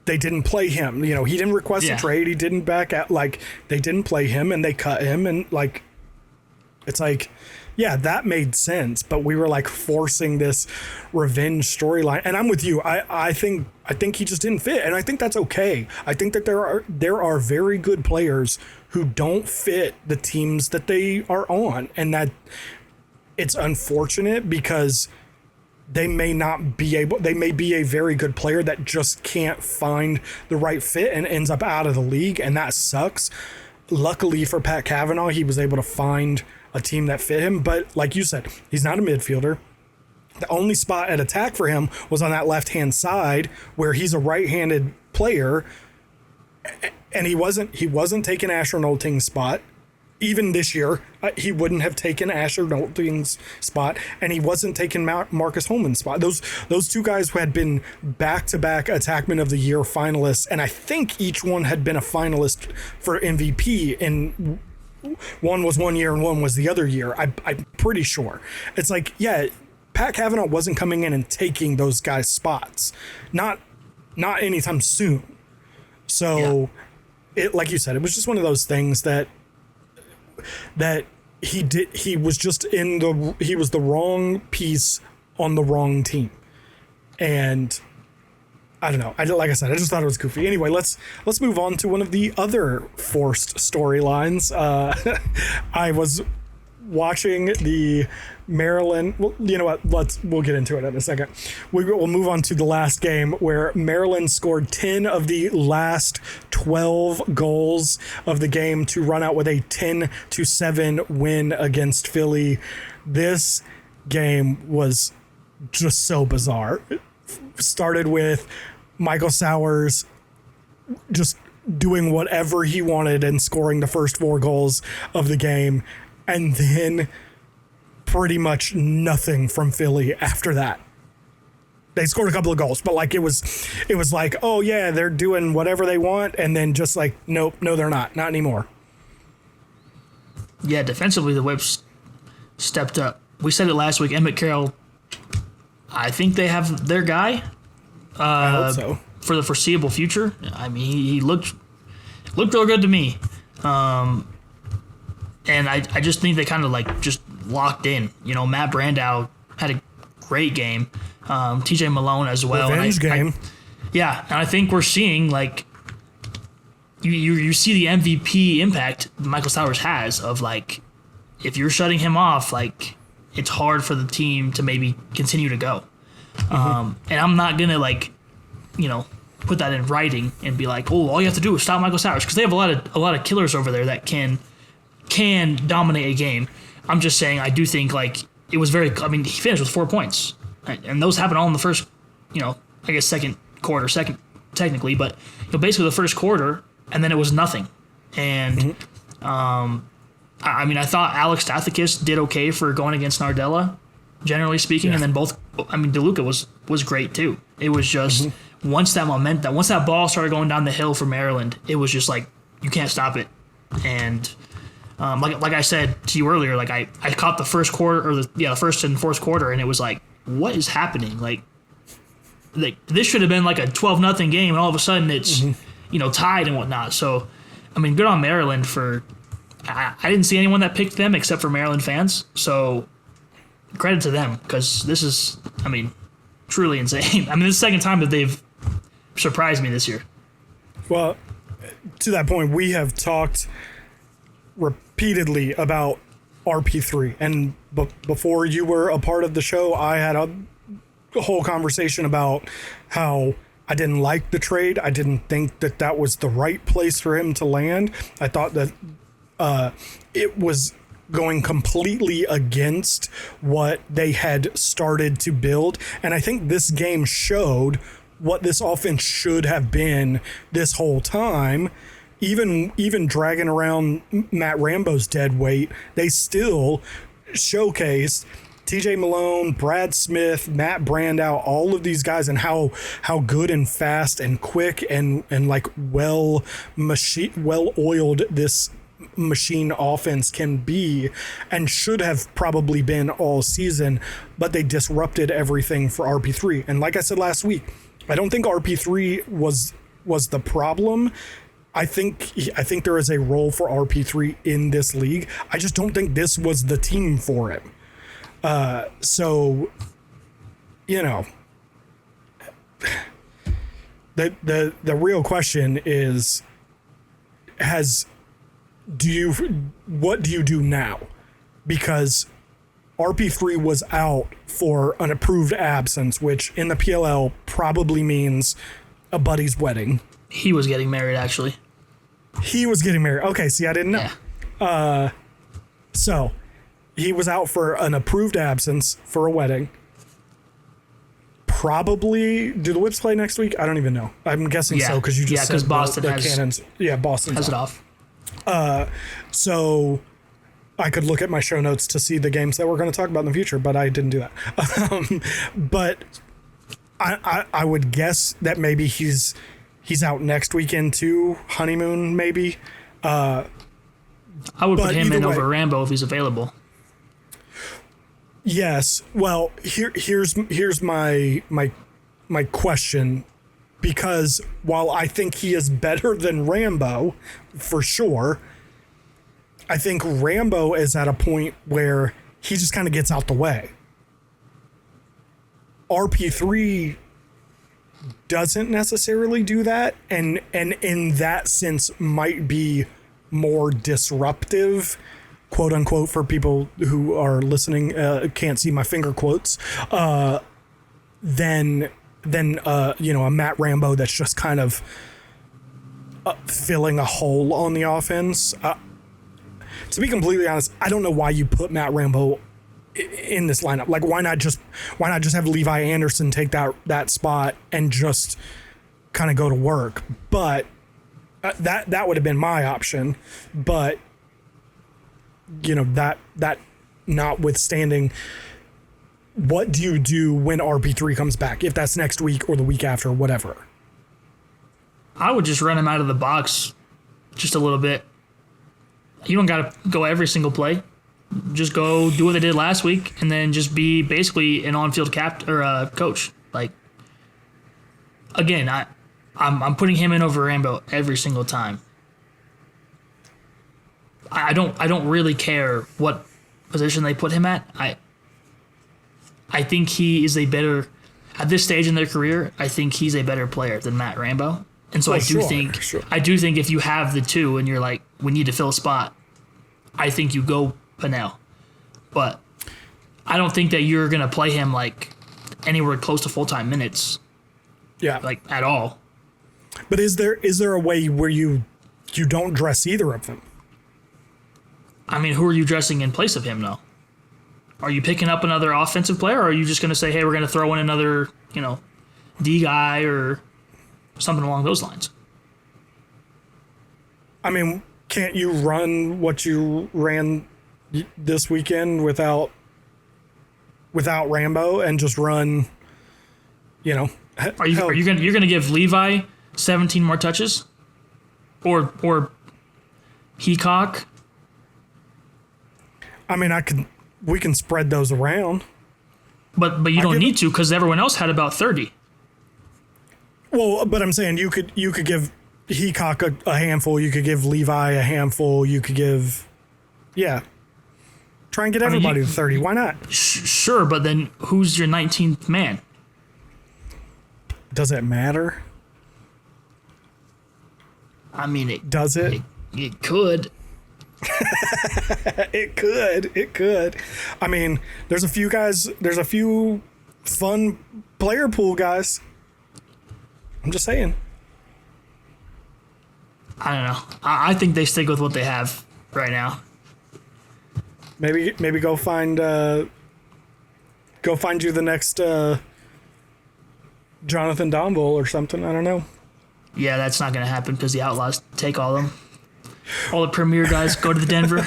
They didn't play him. He didn't request a trade. He didn't back out. Like, they didn't play him, and they cut him. And, like, it's like, yeah, that made sense. But we were, like, forcing this revenge storyline. And I'm with you. I think he just didn't fit, and I think that's okay. I think that there are very good players who don't fit the teams that they are on, and that it's unfortunate because they may be a very good player that just can't find the right fit and ends up out of the league, and that sucks. Luckily for Pat Cavanaugh, he was able to find a team that fit him, but like you said, he's not a midfielder. The only spot at attack for him was on that left-hand side where he's a right-handed player, and he wasn't taking Asher Nolting's spot. Even this year, he wouldn't have taken Asher Nolting's spot, and he wasn't taking Marcus Holman's spot. Those two guys who had been back-to-back Attackman of the Year finalists, and I think each one had been a finalist for MVP, and one was 1 year and one was the other year. I'm pretty sure. It's like, yeah, Pat Cavanaugh wasn't coming in and taking those guys' spots. Not anytime soon. So, it, like you said, it was just one of those things that he was the wrong piece on the wrong team. And I don't know. Like I said, I just thought it was goofy. Anyway, let's move on to one of the other forced storylines. I was watching the Maryland. Well, you know what? We'll get into it in a second. We'll move on to the last game where Maryland scored 10 of the last 12 goals of the game to run out with a 10-7 win against Philly. This game was just so bizarre. It started with Michael Sowers just doing whatever he wanted and scoring the first 4 goals of the game, and then pretty much nothing from Philly after that. They scored a couple of goals, but like it was like, oh yeah, they're doing whatever they want, and then just like, nope, no, they're not anymore. Yeah, defensively the Whips stepped up. We said it last week. Emmett Carroll, I think they have their guy. I hope so. For the foreseeable future. I mean, he looked real good to me. And I just think they kind of like just locked in. Matt Brandow had a great game. TJ Malone as well. Revenge game. And I think we're seeing like you see the MVP impact Michael Sowers has of like, if you're shutting him off, like it's hard for the team to maybe continue to go. And I'm not gonna like, put that in writing and be like, oh, all you have to do is stop Michael Sowers, because they have a lot of killers over there that can dominate a game. I'm just saying, I do think like it was he finished with 4 points, right? And those happened all in the first, I guess second technically, but basically the first quarter, and then it was nothing. And I thought Alex Stathakis did okay for going against Nardella, generally speaking, and then DeLuca was great too. It was just once that ball started going down the hill for Maryland, it was just like you can't stop it. And like I said to you earlier, like I caught the first quarter, or the first and fourth quarter, and it was like, what is happening? Like this should have been like a 12-0 game, and all of a sudden it's tied and whatnot. So good on Maryland for. I didn't see anyone that picked them except for Maryland fans. So credit to them, because this is, truly insane. This is the second time that they've surprised me this year. Well, to that point, we have talked repeatedly about RP3, and before you were a part of the show, I had a whole conversation about how I didn't like the trade. I didn't think that was the right place for him to land. I thought that it was going completely against what they had started to build. And I think this game showed what this offense should have been this whole time. even dragging around Matt Rambo's dead weight, they still showcased TJ Malone, Brad Smith, Matt Brandow, all of these guys, and how good and fast and quick and like well oiled this machine offense can be, and should have probably been all season, but they disrupted everything for RP3. And like I said last week, I don't think RP3 was the problem. I think there is a role for RP3 in this league. I just don't think this was the team for it. So, you know, the real question is, what do you do now? Because RP3 was out for an approved absence, which in the PLL probably means a buddy's wedding. He was getting married, actually. He was getting married. Okay, see, I didn't know. Yeah. So he was out for an approved absence for a wedding. Probably, do the Whips play next week? I don't even know. I'm guessing so, because you just said Boston the Cannons. Yeah, Boston has it off. So I could look at my show notes to see the games that we're going to talk about in the future, but I didn't do that. But I would guess that maybe he's out next weekend too, honeymoon maybe. I would put him in over Rambo if he's available. Yes. Well, here's my question, because while I think he is better than Rambo, for sure, I think Rambo is at a point where he just kind of gets out the way. RP3 doesn't necessarily do that, and in that sense might be more disruptive, quote unquote, for people who are listening, can't see my finger quotes, than a Matt Rambo that's just kind of filling a hole on the offense. To be completely honest, I don't know why you put Matt Rambo in this lineup. Like, why not just have Levi Anderson take that spot and just kind of go to work? But that would have been my option. But that notwithstanding, what do you do when RP3 comes back? If that's next week or the week after, whatever. I would just run him out of the box just a little bit. You don't got to go every single play. Just go do what they did last week, and then just be basically an on-field coach. Like, again, I'm putting him in over Rambo every single time. I don't really care what position they put him at. I think he is a better, at this stage in their career, I think he's a better player than Matt Rambo. And so I do think if you have the two and you're like, we need to fill a spot, I think you go Pennell. But I don't think that you're going to play him like anywhere close to full-time minutes. Yeah. Like, at all. But is there a way where you don't dress either of them? I mean, who are you dressing in place of him, though? Are you picking up another offensive player, or are you just going to say, hey, we're going to throw in another, D guy or something along those lines? I mean, can't you run what you ran this weekend without Rambo and just run, Are you going to give Levi 17 more touches? Or Heacock? I mean, we can spread those around. But you don't need to, because everyone else had about 30. Well, but I'm saying you could give Heacock a handful, you could give Levi a handful, you could give, try and get everybody to 30. Why not? Sure, but then who's your 19th man? Does it matter? I mean, does it? It could. It could. I mean, there's a few fun player pool guys. I'm just saying. I don't know. I think they stick with what they have right now. Maybe go find you the next Jonathan Domville or something. I don't know. Yeah, that's not going to happen because the Outlaws take all of them. All the premier guys go to the Denver.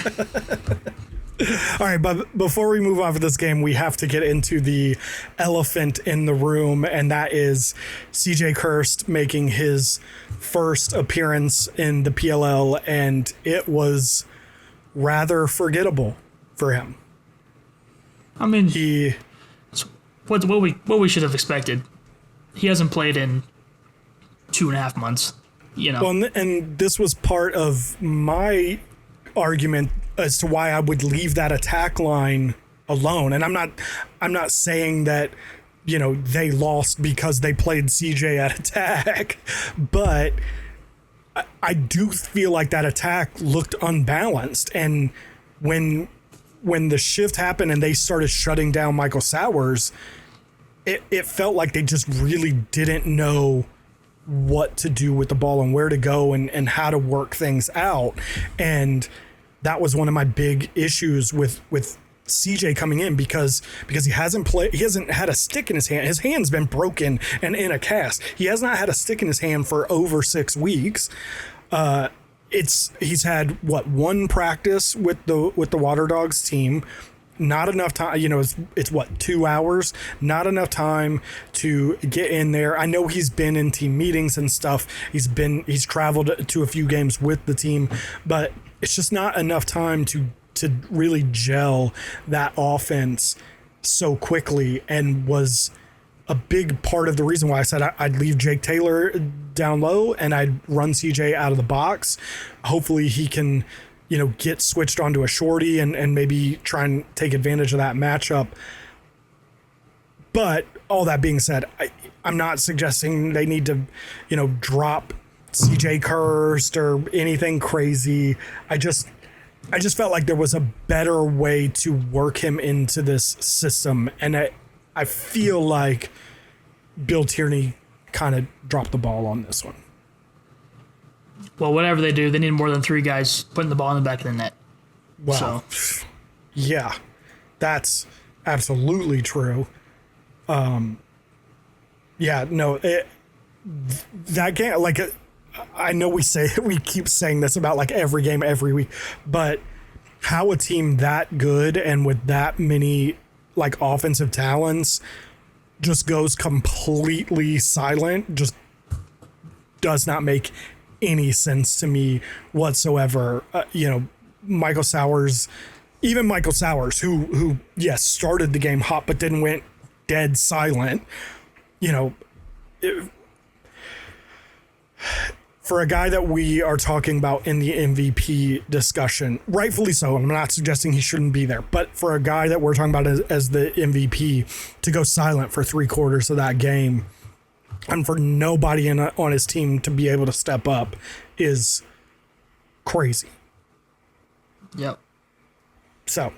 All right, but before we move on for this game, we have to get into the elephant in the room, and that is CJ Kirst making his first appearance in the PLL, and it was rather forgettable for him. I mean, what we should have expected. He hasn't played in 2.5 months. Well, and this was part of my argument as to why I would leave that attack line alone. And I'm not saying that, they lost because they played CJ at attack, but I do feel like that attack looked unbalanced. And when the shift happened and they started shutting down Michael Sowers, it felt like they just really didn't know what to do with the ball and where to go and how to work things out. And that was one of my big issues with CJ coming in because he hasn't had a stick in his hand. His hand's been broken and in a cast. He has not had a stick in his hand for over 6 weeks. He's had one practice with the Water Dogs team. Not enough time, it's 2 hours, not enough time to get in there. I know he's been in team meetings and stuff. He's traveled to a few games with the team, but it's just not enough time to really gel that offense so quickly, and was a big part of the reason why I said I'd leave Jake Taylor down low and I'd run CJ out of the box. Hopefully he can get switched onto a shorty and maybe try and take advantage of that matchup. But all that being said, I'm not suggesting they need to, drop CJ Kirst or anything crazy. I just felt like there was a better way to work him into this system. And I feel like Bill Tierney kind of dropped the ball on this one. Well, whatever they do, they need more than 3 guys putting the ball in the back of the net. Well, yeah, that's absolutely true. That game, I know we keep saying this about like every game every week, but how a team that good and with that many like offensive talents just goes completely silent just does not make any sense to me whatsoever. Michael Sowers, who yes, started the game hot, but then went dead silent. For a guy that we are talking about in the MVP discussion, rightfully so, I'm not suggesting he shouldn't be there, but for a guy that we're talking about as the MVP to go silent for 3/4 of that game, and for nobody on his team to be able to step up is crazy. Yep. So,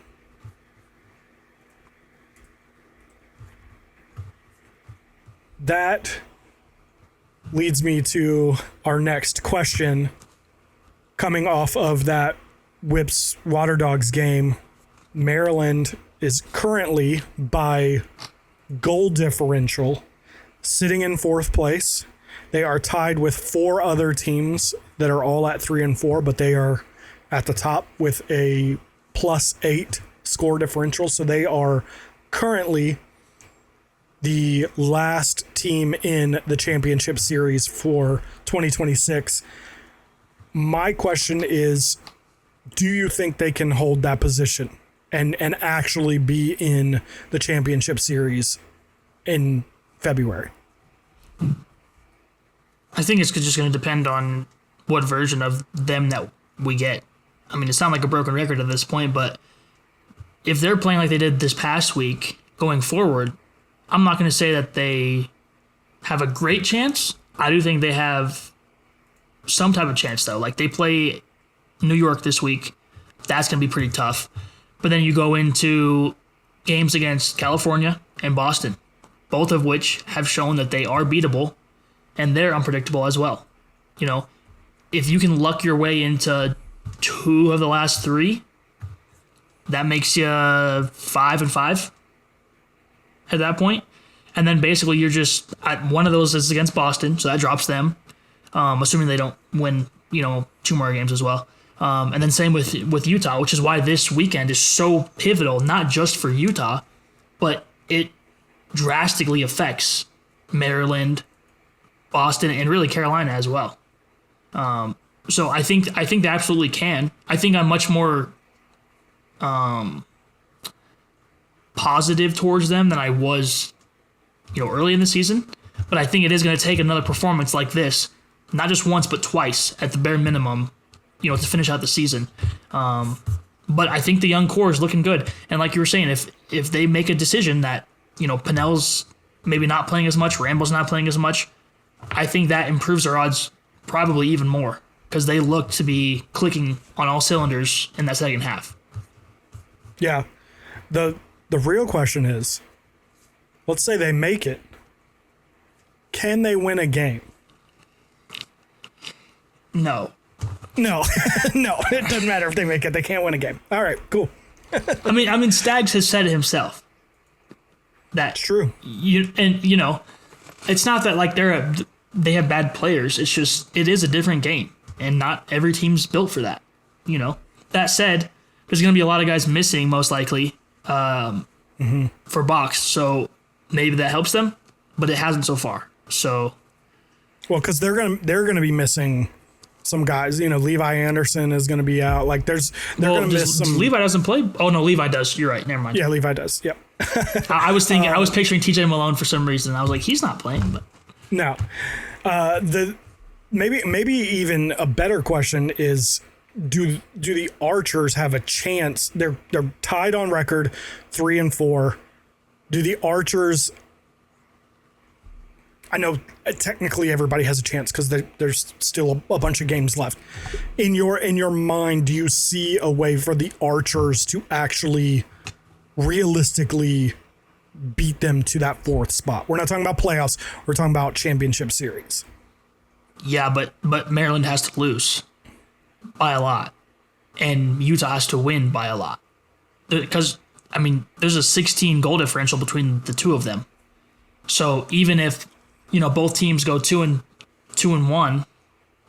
that leads me to our next question. Coming off of that Whips Water Dogs game, Maryland is currently by goal differential sitting in 4th place. They are tied with 4 other teams that are all at 3 and 4, but they are at the top with a +8 score differential. So they are currently the last team in the championship series for 2026. My question is, do you think they can hold that position and actually be in the championship series in February? I think it's just going to depend on what version of them that we get. I mean, it's not like a broken record at this point, but if they're playing like they did this past week going forward, I'm not going to say that they have a great chance. I do think they have some type of chance, though. Like, they play New York this week. That's going to be pretty tough. But then you go into games against California and Boston, both of which have shown that they are beatable, and they're unpredictable as well. If you can luck your way into 2 of the last 3, that makes you 5-5 at that point. And then basically you're just at one of those is against Boston, so that drops them. assuming they don't win, 2 more games as well. And then same with Utah, which is why this weekend is so pivotal, not just for Utah, but it drastically affects Maryland, Boston, and really Carolina as well. So I think they absolutely can. I think I'm much more positive towards them than I was, early in the season. But I think it is going to take another performance like this, not just once but twice at the bare minimum, to finish out the season. But I think the young core is looking good. And like you were saying, if they make a decision that, Pennell's maybe not playing as much, Rambo's not playing as much, I think that improves their odds probably even more because they look to be clicking on all cylinders in that second half. Yeah. The real question is, let's say they make it. Can they win a game? No. No. No, it doesn't matter if they make it. They can't win a game. All right, cool. I mean, Staggs has said it himself. That's true. It's not that like they have bad players. It's just it is a different game, and not every team's built for that. That said, there's going to be a lot of guys missing most likely for box, so maybe that helps them, but it hasn't so far. So, well, because they're gonna be missing some guys. Levi Anderson is gonna be out. Like they're gonna miss some. Levi doesn't play. Oh no, Levi does. You're right. Never mind. Yeah, Levi does. Yep. I was thinking. I was picturing TJ Malone for some reason. I was like, he's not playing. But no, maybe even a better question is, do the Archers have a chance? They're tied on record, 3-4. Do the Archers? I know technically everybody has a chance because there's still a bunch of games left. In your mind, do you see a way for the Archers to actually realistically beat them to that 4th spot? We're not talking about playoffs. We're talking about championship series. Yeah, but Maryland has to lose by a lot, and Utah has to win by a lot. Because, there's a 16 goal differential between the two of them. So even if both teams go 2-1,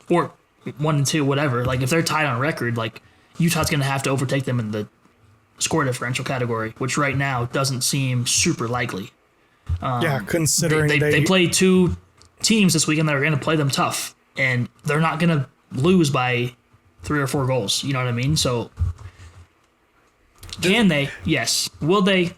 or 1-2, whatever. Like if they're tied on record, like Utah's going to have to overtake them in the score differential category, which right now doesn't seem super likely. Considering they play 2 teams this weekend that are going to play them tough, and they're not going to lose by 3 or 4 goals. You know what I mean? So can they? Yes. Will they?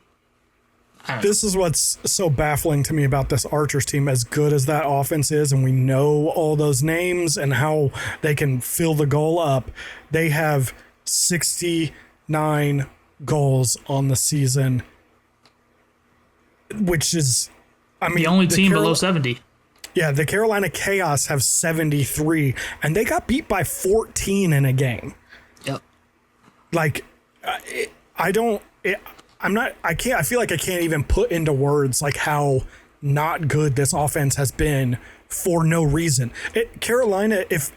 This is what's so baffling to me about this Archers team. As good as that offense is, and we know all those names and how they can fill the goal up, they have 69 goals on the season, which is, the only team below 70. Yeah, the Carolina Chaos have 73, and they got beat by 14 in a game. Yep. Like, I feel like I can't even put into words like how not good this offense has been for no reason. Carolina, if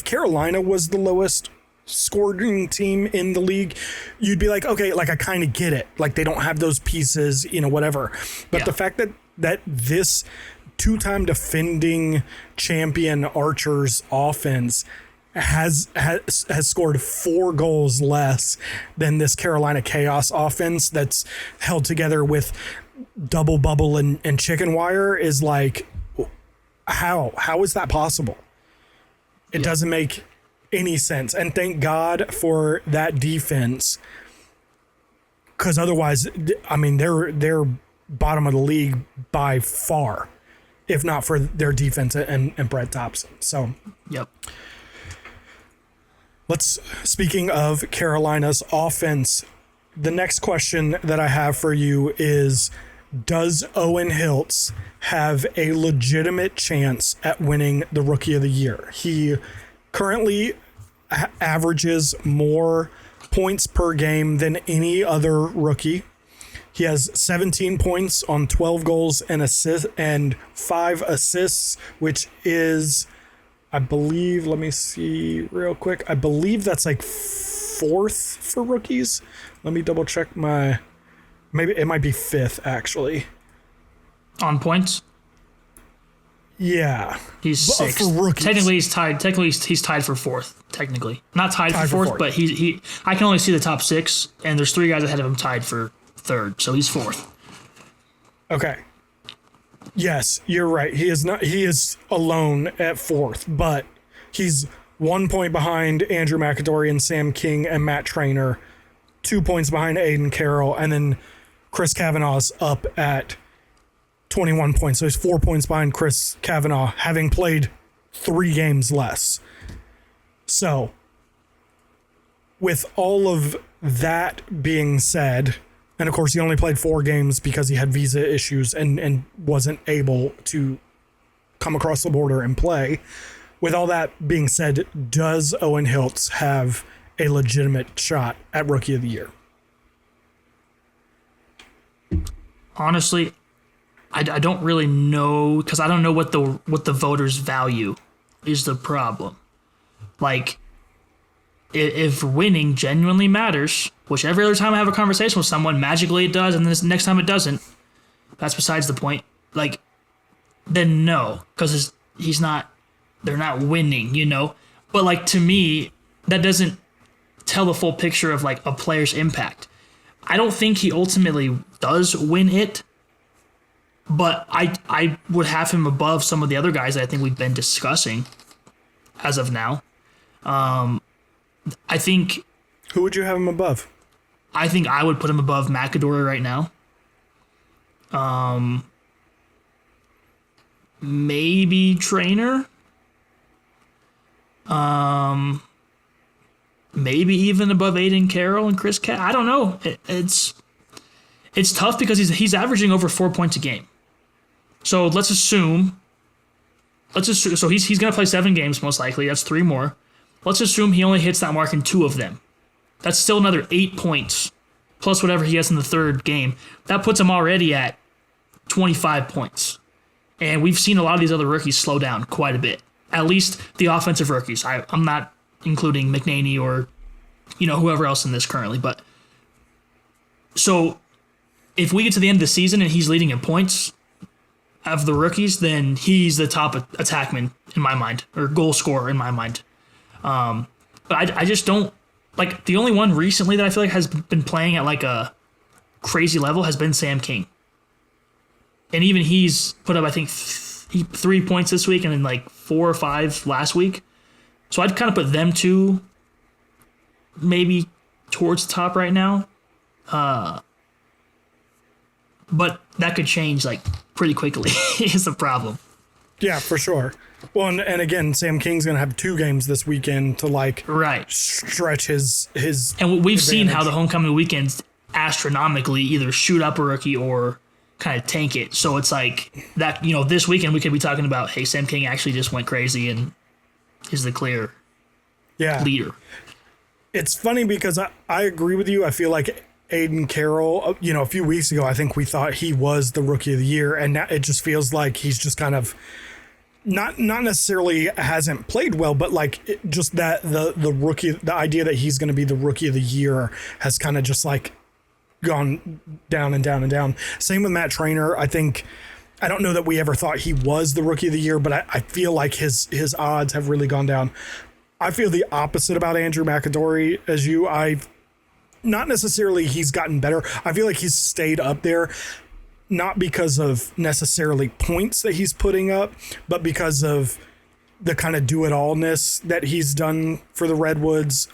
Carolina was the lowest scoring team in the league, you'd be like, okay, like I kind of get it. Like they don't have those pieces, whatever. But the fact that this 2-time defending champion Archers offense has scored 4 goals less than this Carolina Chaos offense that's held together with double bubble and chicken wire is like, how is that possible? It doesn't make any sense. And thank God for that defense, because otherwise, they're bottom of the league by far, if not for their defense and Brett Thompson. So, yep. Speaking of Carolina's offense, the next question that I have for you is, does Owen Hiltz have a legitimate chance at winning the Rookie of the Year? He currently averages more points per game than any other rookie. He has 17 points on 12 goals and 5 assists, which is, I believe, let me see real quick. I believe that's like 4th for rookies. Let me double check maybe it might be 5th actually. On points? Yeah. He's sixth. For rookies. Technically, he's tied. Technically, he's tied for fourth. Technically, not tied for fourth, but he. I can only see the top 6, and there's 3 guys ahead of him tied for third, so he's fourth. Okay. Yes, you're right. He is not. He is alone at fourth, but he's 1 point behind Andrew McAdory and Sam King and Matt Trainer, 2 points behind Aiden Carroll, and then Chris Kavanaugh's up at 21 points. So he's 4 points behind Chris Kavanaugh, having played 3 games less. So, with all of that being said, and of course he only played 4 games because he had visa issues and wasn't able to come across the border and play. With all that being said, does Owen Hiltz have a legitimate shot at Rookie of the Year? Honestly, I don't really know, because I don't know what the voters value is the problem. Like, if winning genuinely matters, which every other time I have a conversation with someone, magically it does, and then the next time it doesn't, that's besides the point. Like, then no, because they're not winning, you know? But, like, to me, that doesn't tell the full picture of, like, a player's impact. I don't think he ultimately does win it, but I would have him above some of the other guys that I think we've been discussing as of now. I think... Who would you have him above? I think I would put him above McAdory right now. Maybe Trainer. Maybe even above Aiden Carroll and Chris Cat. I don't know. It's tough because he's averaging over 4 points a game. So let's assume. So he's going to play 7 games most likely. That's 3 more. Let's assume he only hits that mark in 2 of them. That's still another 8 points plus whatever he has in the third game. That puts him already at 25 points. And we've seen a lot of these other rookies slow down quite a bit. At least the offensive rookies. I'm not including McNaney or, whoever else in this currently. But so if we get to the end of the season and he's leading in points of the rookies, then he's the top attackman in my mind, or goal scorer in my mind. But I just don't, like, the only one recently that I feel like has been playing at like a crazy level has been Sam King. And even he's put up, I think, 3 points this week and then like 4 or 5 last week. So I'd kind of put them 2 maybe towards the top right now. But that could change like pretty quickly is the problem. Yeah, for sure. Well, and again, Sam King's going to have 2 games this weekend to stretch his And we've seen how the homecoming weekends astronomically either shoot up a rookie or kind of tank it. So it's like that, this weekend we could be talking about, hey, Sam King actually just went crazy and is the clear leader. It's funny because I agree with you. I feel like Aiden Carroll, a few weeks ago, I think we thought he was the Rookie of the Year, and now it just feels like he's just kind of not necessarily hasn't played well, but like just that the rookie, the idea that he's going to be the Rookie of the Year has kind of just like gone down and down and down. Same with Matt Trainer. I don't know that we ever thought he was the Rookie of the Year, but I feel like his odds have really gone down. I feel the opposite about Andrew McAdory as you. Not necessarily he's gotten better. I feel like he's stayed up there, not because of necessarily points that he's putting up, but because of the kind of do-it-allness that he's done for the Redwoods,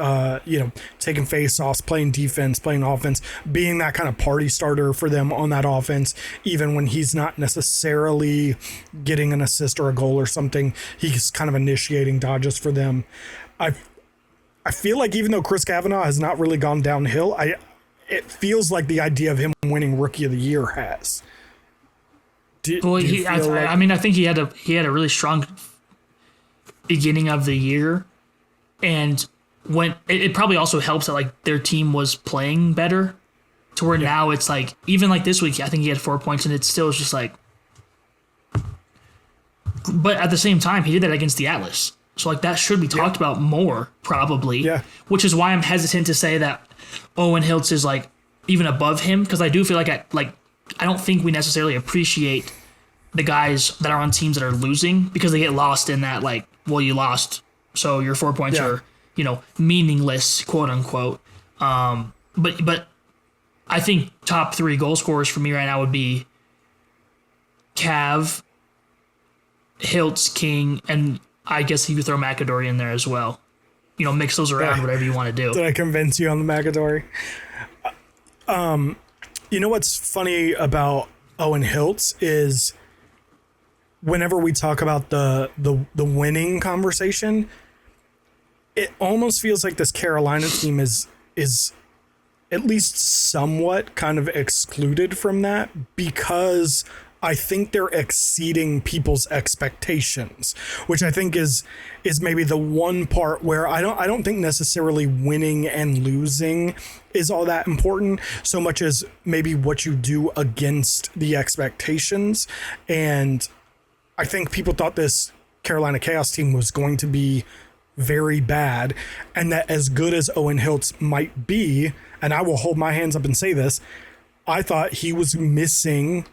taking face-offs, playing defense, playing offense, being that kind of party starter for them on that offense, even when he's not necessarily getting an assist or a goal or something, he's kind of initiating dodges for them. I feel like even though Chris Kavanaugh has not really gone downhill, it feels like the idea of him winning Rookie of the Year has. I think he had a really strong beginning of the year, and when it probably also helps that like their team was playing better, to where now it's like even like this week I think he had 4 points and it still is just like. But at the same time, he did that against the Atlas. So, like, that should be talked about more, probably. Yeah. Which is why I'm hesitant to say that Owen Hiltz is, like, even above him. Because I do feel like I don't think we necessarily appreciate the guys that are on teams that are losing because they get lost in that, like, well, you lost, so your 4 points are, meaningless, quote unquote. But I think top 3 goal scorers for me right now would be Cav, Hiltz, King, and I guess you could throw McAdory in there as well. Mix those around, whatever you want to do. Did I convince you on the McAdory? You know what's funny about Owen Hiltz is whenever we talk about the winning conversation, it almost feels like this Carolina team is at least somewhat kind of excluded from that because I think they're exceeding people's expectations, which I think is maybe the one part where I don't think necessarily winning and losing is all that important so much as maybe what you do against the expectations. And I think people thought this Carolina Chaos team was going to be very bad, and that as good as Owen Hiltz might be, and I will hold my hands up and say this, I thought he was missing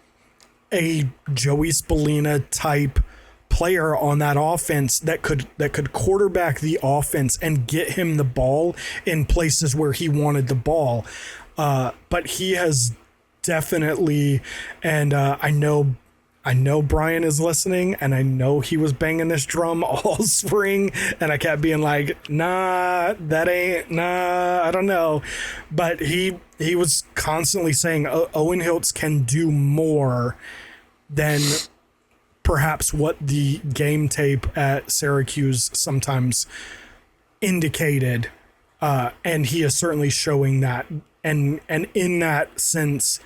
a Joey Spallina type player on that offense that could quarterback the offense and get him the ball in places where he wanted the ball. But he has definitely, and I know Brian is listening, and I know he was banging this drum all spring, and I kept being like, I don't know. But he was constantly saying Owen Hiltz can do more than perhaps what the game tape at Syracuse sometimes indicated. And he is certainly showing that. And in that sense,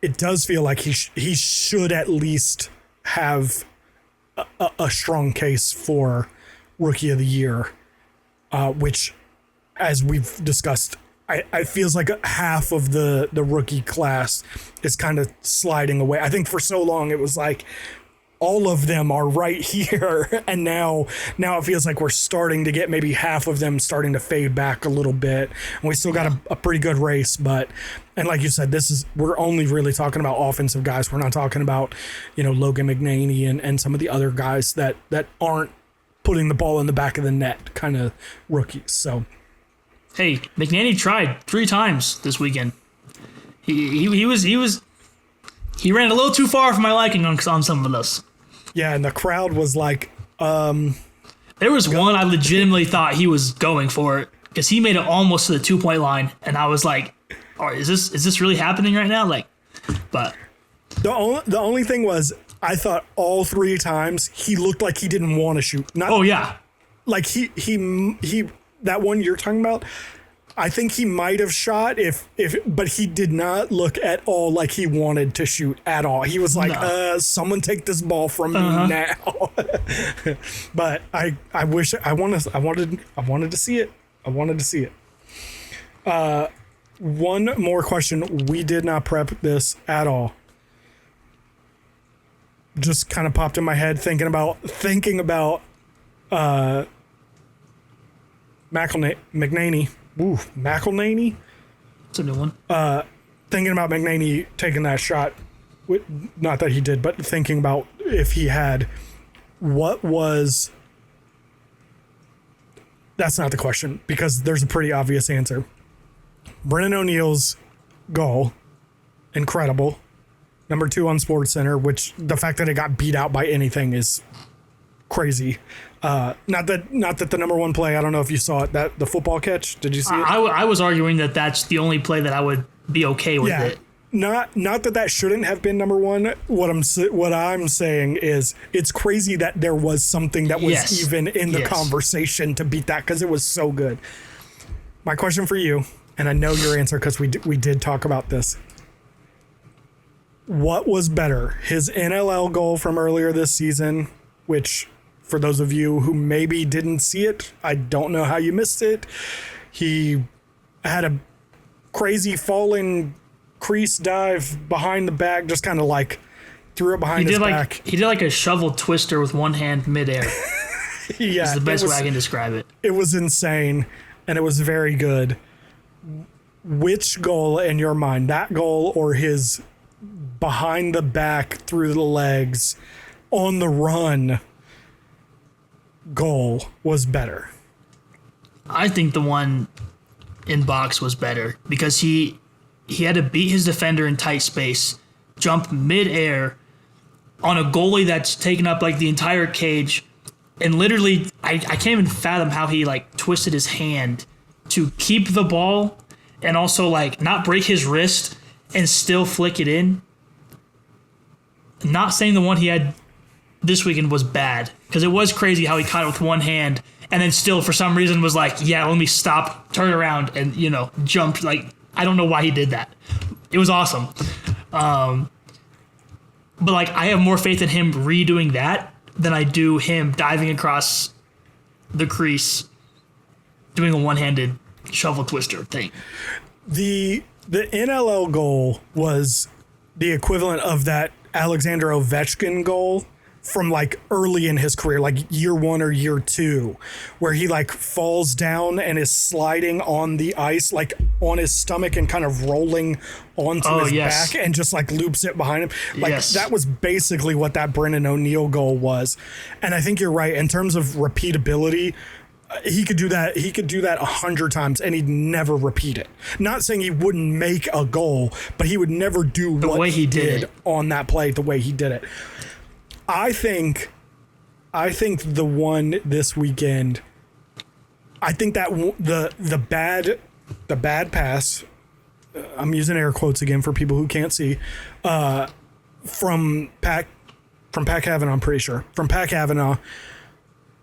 it does feel like he should at least have a strong case for Rookie of the Year, which, as we've discussed, I feels like half of the rookie class is kind of sliding away. I think for so long it was like all of them are right here, and now it feels like we're starting to get maybe half of them starting to fade back a little bit, and we still got a pretty good race. But, and like you said, we're only really talking about offensive guys. We're not talking about Logan McNaney and some of the other guys that aren't putting the ball in the back of the net kind of rookies. So hey, McNaney tried 3 times this weekend. He ran a little too far for my liking on some of those. Yeah, and the crowd was like, there was one I legitimately thought he was going for it because he made it almost to the 2-point line, and I was like, "Oh, is this really happening right now?" Like, but the only thing was, I thought all 3 times he looked like he didn't want to shoot. Oh yeah, like he that one you're talking about, I think he might have shot but he did not look at all like he wanted to shoot at all. He was like, no. Someone take this ball from me now. But I wanted to see it. I wanted to see it. One more question. We did not prep this at all. Just kind of popped in my head thinking about McNaney. Ooh, McElhaney? It's a new one. Thinking about McNaney taking that shot. Not that he did, but thinking about if he had. That's not the question, because there's a pretty obvious answer. Brennan O'Neill's goal, incredible. Number 2 on SportsCenter, which the fact that it got beat out by anything is crazy. Not that the number 1 play, I don't know if you saw it, that the football catch, did you see it? I was arguing that that's the only play that I would be okay with it. Not that shouldn't have been number 1. What I'm saying is it's crazy that there was something that was even in the conversation to beat that, because it was so good. My question for you, and I know your answer because we did talk about this. What was better, his NLL goal from earlier this season, which, for those of you who maybe didn't see it, I don't know how you missed it. He had a crazy falling crease dive behind the back, just kind of like threw it behind his back. He did like a shovel twister with one hand midair. Yeah. It's the best way I can describe it. It was insane, and it was very good. Which goal in your mind, that goal or his behind the back, through the legs, on the run goal was better. I think the one in box was better because he had to beat his defender in tight space, jump mid-air on a goalie that's taken up like the entire cage, and literally I can't even fathom how he like twisted his hand to keep the ball and also like not break his wrist and still flick it in. Not saying the one he had this weekend was bad, because it was crazy how he caught it with one hand and then still for some reason was like, yeah, let me stop, turn around, and, you know, jumped. Like, I don't know why he did that. It was awesome. But, like, I have more faith in him redoing that than I do him diving across the crease, doing a one-handed shovel twister thing. The NLL goal was the equivalent of that Alexander Ovechkin goal from like early in his career, like year 1 or year 2, where he like falls down and is sliding on the ice, like on his stomach and kind of rolling onto his back and just like loops it behind him. Like that was basically what that Brendan O'Neill goal was. And I think you're right in terms of repeatability. He could do that. He could do that 100 times and he'd never repeat it. Not saying he wouldn't make a goal, but he would never do the way he did on that play the way he did it. I think the one this weekend, I think that the bad pass, I'm using air quotes again for people who can't see, from Pat Cavanaugh, I'm pretty sure, from Pat Cavanaugh,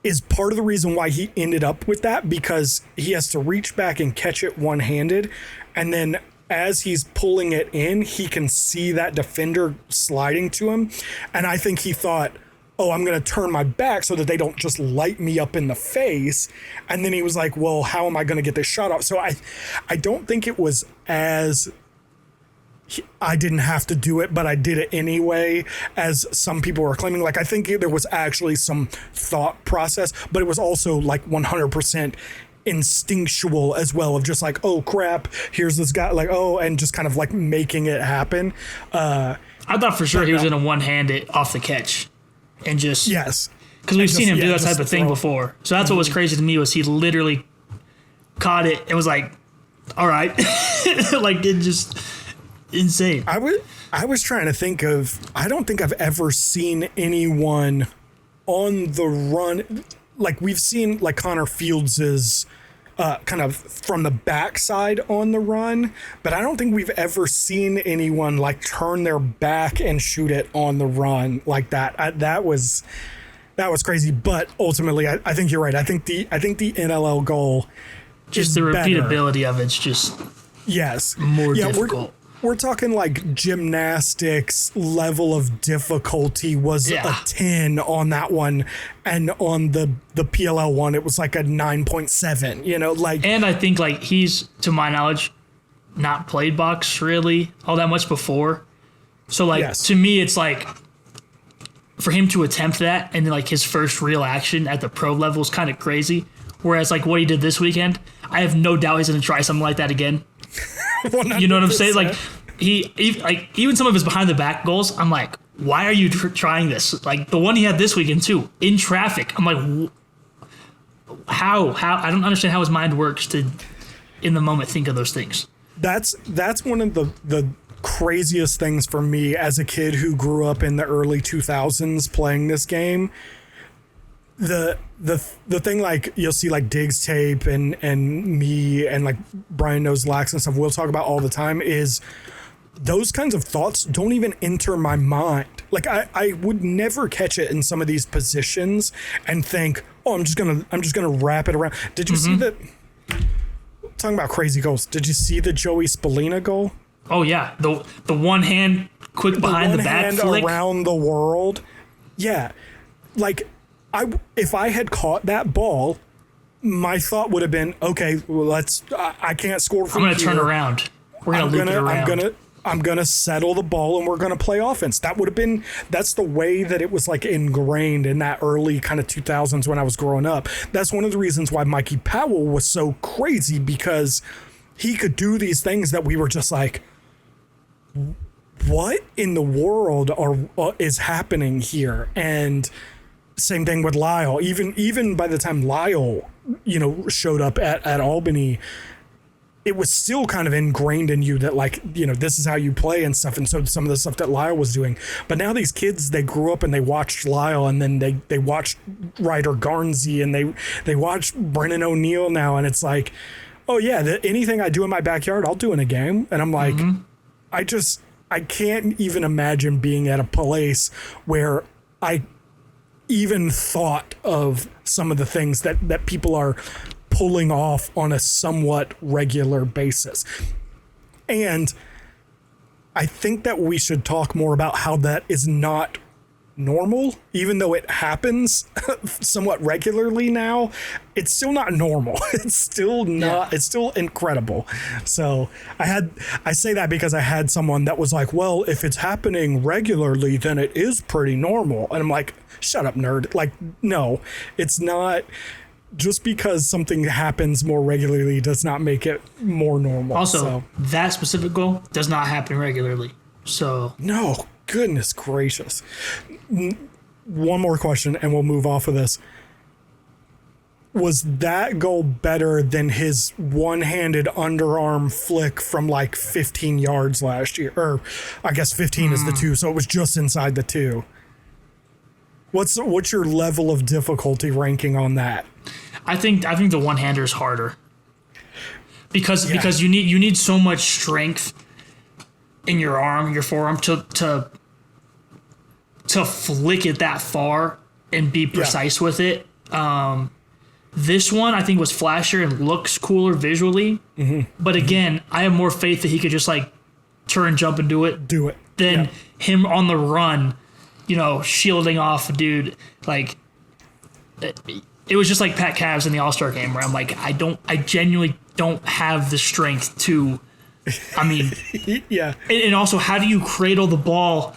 is part of the reason why he ended up with that, because he has to reach back and catch it one-handed, and then as he's pulling it in, he can see that defender sliding to him. And I think he thought, oh, I'm going to turn my back so that they don't just light me up in the face. And then he was like, well, how am I going to get this shot off? So I don't think it was as I didn't have to do it, but I did it anyway, as some people were claiming. Like, I think there was actually some thought process, but it was also like 100% instinctual as well, of just like, oh crap, here's this guy, like, oh, and just kind of like making it happen. I thought for sure he was going to one-hand it off the catch and just, yes, because we've seen him do that type of thing before. So that's what was crazy to me, was he literally caught it and was like, all right. Like, it just insane. I was trying to think of, I don't think I've ever seen anyone on the run. Like, we've seen like Connor Fields's kind of from the backside on the run, but I don't think we've ever seen anyone like turn their back and shoot it on the run like that. That was crazy. But ultimately, I think you're right. I think the NLL goal, just the repeatability of it's just more difficult. We're talking like gymnastics level of difficulty was a 10 on that one, and on the PLL one it was like a 9.7, you know, like. And I think like he's, to my knowledge, not played box really all that much before. So like to me it's like, for him to attempt that and like his first real action at the pro level is kind of crazy. Whereas like what he did this weekend, I have no doubt he's going to try something like that again. 100%. You know what I'm saying? Like even some of his behind the back goals, I'm like, why are you trying this? Like the one he had this weekend too, in traffic. I'm like, how? I don't understand how his mind works to, in the moment, think of those things. That's one of the craziest things for me as a kid who grew up in the early 2000s playing this game. The thing, like, you'll see like Diggs tape and me and like Brian Knows Lax and stuff we'll talk about all the time, is those kinds of thoughts don't even enter my mind. Like I would never catch it in some of these positions and think, oh, I'm just gonna wrap it around. Did you see that? Talking about crazy goals, did you see the Joey Spallina goal? Oh yeah, the one hand quick behind the back flick around the world. Yeah, like. If I had caught that ball, my thought would have been, okay, well, I can't score from here. I'm going to turn around. We're going to loop it around. I'm going to settle the ball and we're going to play offense. That's the way that it was like ingrained in that early kind of 2000s when I was growing up. That's one of the reasons why Mikey Powell was so crazy, because he could do these things that we were just like, what in the world is happening here? And same thing with Lyle. Even by the time Lyle, showed up at Albany, it was still kind of ingrained in you that, like, this is how you play and stuff. And so some of the stuff that Lyle was doing. But now these kids, they grew up and they watched Lyle, and then they watched Ryder Garnsey, and they watch Brennan O'Neill now. And it's like, oh yeah, anything I do in my backyard, I'll do in a game. And I'm like, I can't even imagine being at a place where I even thought of some of the things that people are pulling off on a somewhat regular basis. And I think that we should talk more about how that is not normal, even though it happens somewhat regularly now. It's still not normal. It's still not, it's still incredible. So I say that because I had someone that was like, well, if it's happening regularly, then it is pretty normal. And I'm like, shut up, nerd. Like, no, it's not. Just because something happens more regularly does not make it more normal. Also, that specific goal does not happen regularly. So no, goodness gracious. One more question and we'll move off of this. Was that goal better than his one-handed underarm flick from like 15 yards last year? Or I guess 15 is the 2, so it was just inside the 2. What's your level of difficulty ranking on that? I think the one-hander is harder because you need so much strength in your forearm to flick it that far and be precise with it. This one I think was flashier and looks cooler visually. But again, I have more faith that he could just like turn, jump, and do it than him on the run, shielding off a dude. Like it was just like Pat Cavs in the All-Star game where I'm like, I genuinely don't have the strength to, And also, how do you cradle the ball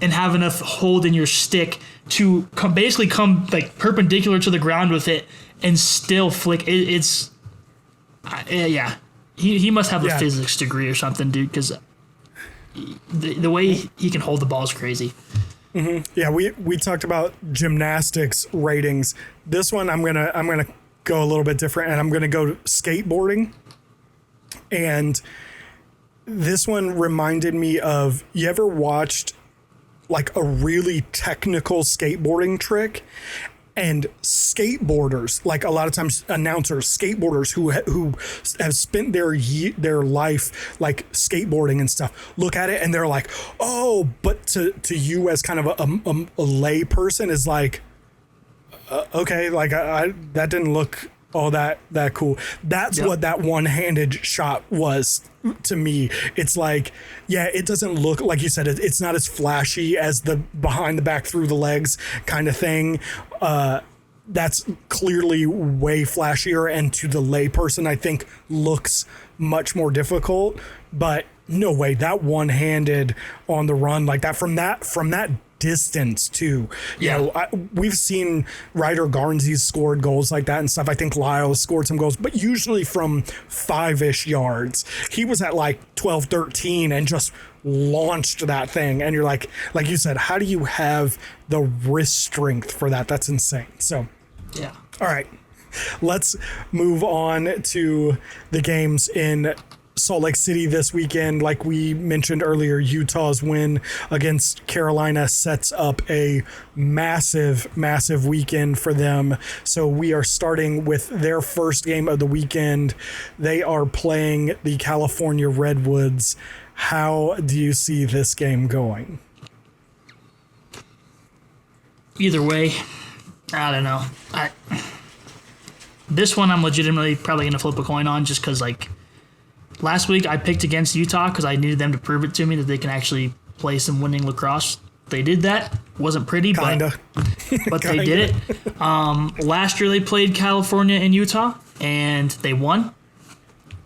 and have enough hold in your stick to come like perpendicular to the ground with it and still flick? He must have a physics degree or something, dude, because the way he can hold the ball is crazy. Yeah, we talked about gymnastics ratings. This one I'm gonna go a little bit different, and I'm gonna go skateboarding. And this one reminded me of, you ever watched like a really technical skateboarding trick? And skateboarders, like a lot of times announcers, skateboarders who have spent their life like skateboarding and stuff, look at it and they're like, oh, but to you as kind of a lay person is like, okay, like I that didn't look all that cool. That's what that one-handed shot was to me. It's like, it doesn't look, like you said, it's not as flashy as the behind the back through the legs kind of thing. That's clearly way flashier, and to the lay person, I think looks much more difficult. But no way, that one-handed on the run like that from that distance too. We've seen Ryder Garnsey's scored goals like that and stuff. I think Lyle scored some goals, but usually from 5-ish yards. He was at like 12, 13 and just launched that thing. And you're like you said, how do you have the wrist strength for that? That's insane. So, all right, let's move on to the games in Salt Lake City this weekend. Like we mentioned earlier, Utah's win against Carolina sets up a massive weekend for them. So we are starting with their first game of the weekend. They are playing the California Redwoods. How do you see this game going? Either way, I don't know. This one I'm legitimately probably going to flip a coin on, just because like last week I picked against Utah because I needed them to prove it to me that they can actually play some winning lacrosse. They did that. Wasn't pretty, but they did it. Last year they played California and Utah, and they won.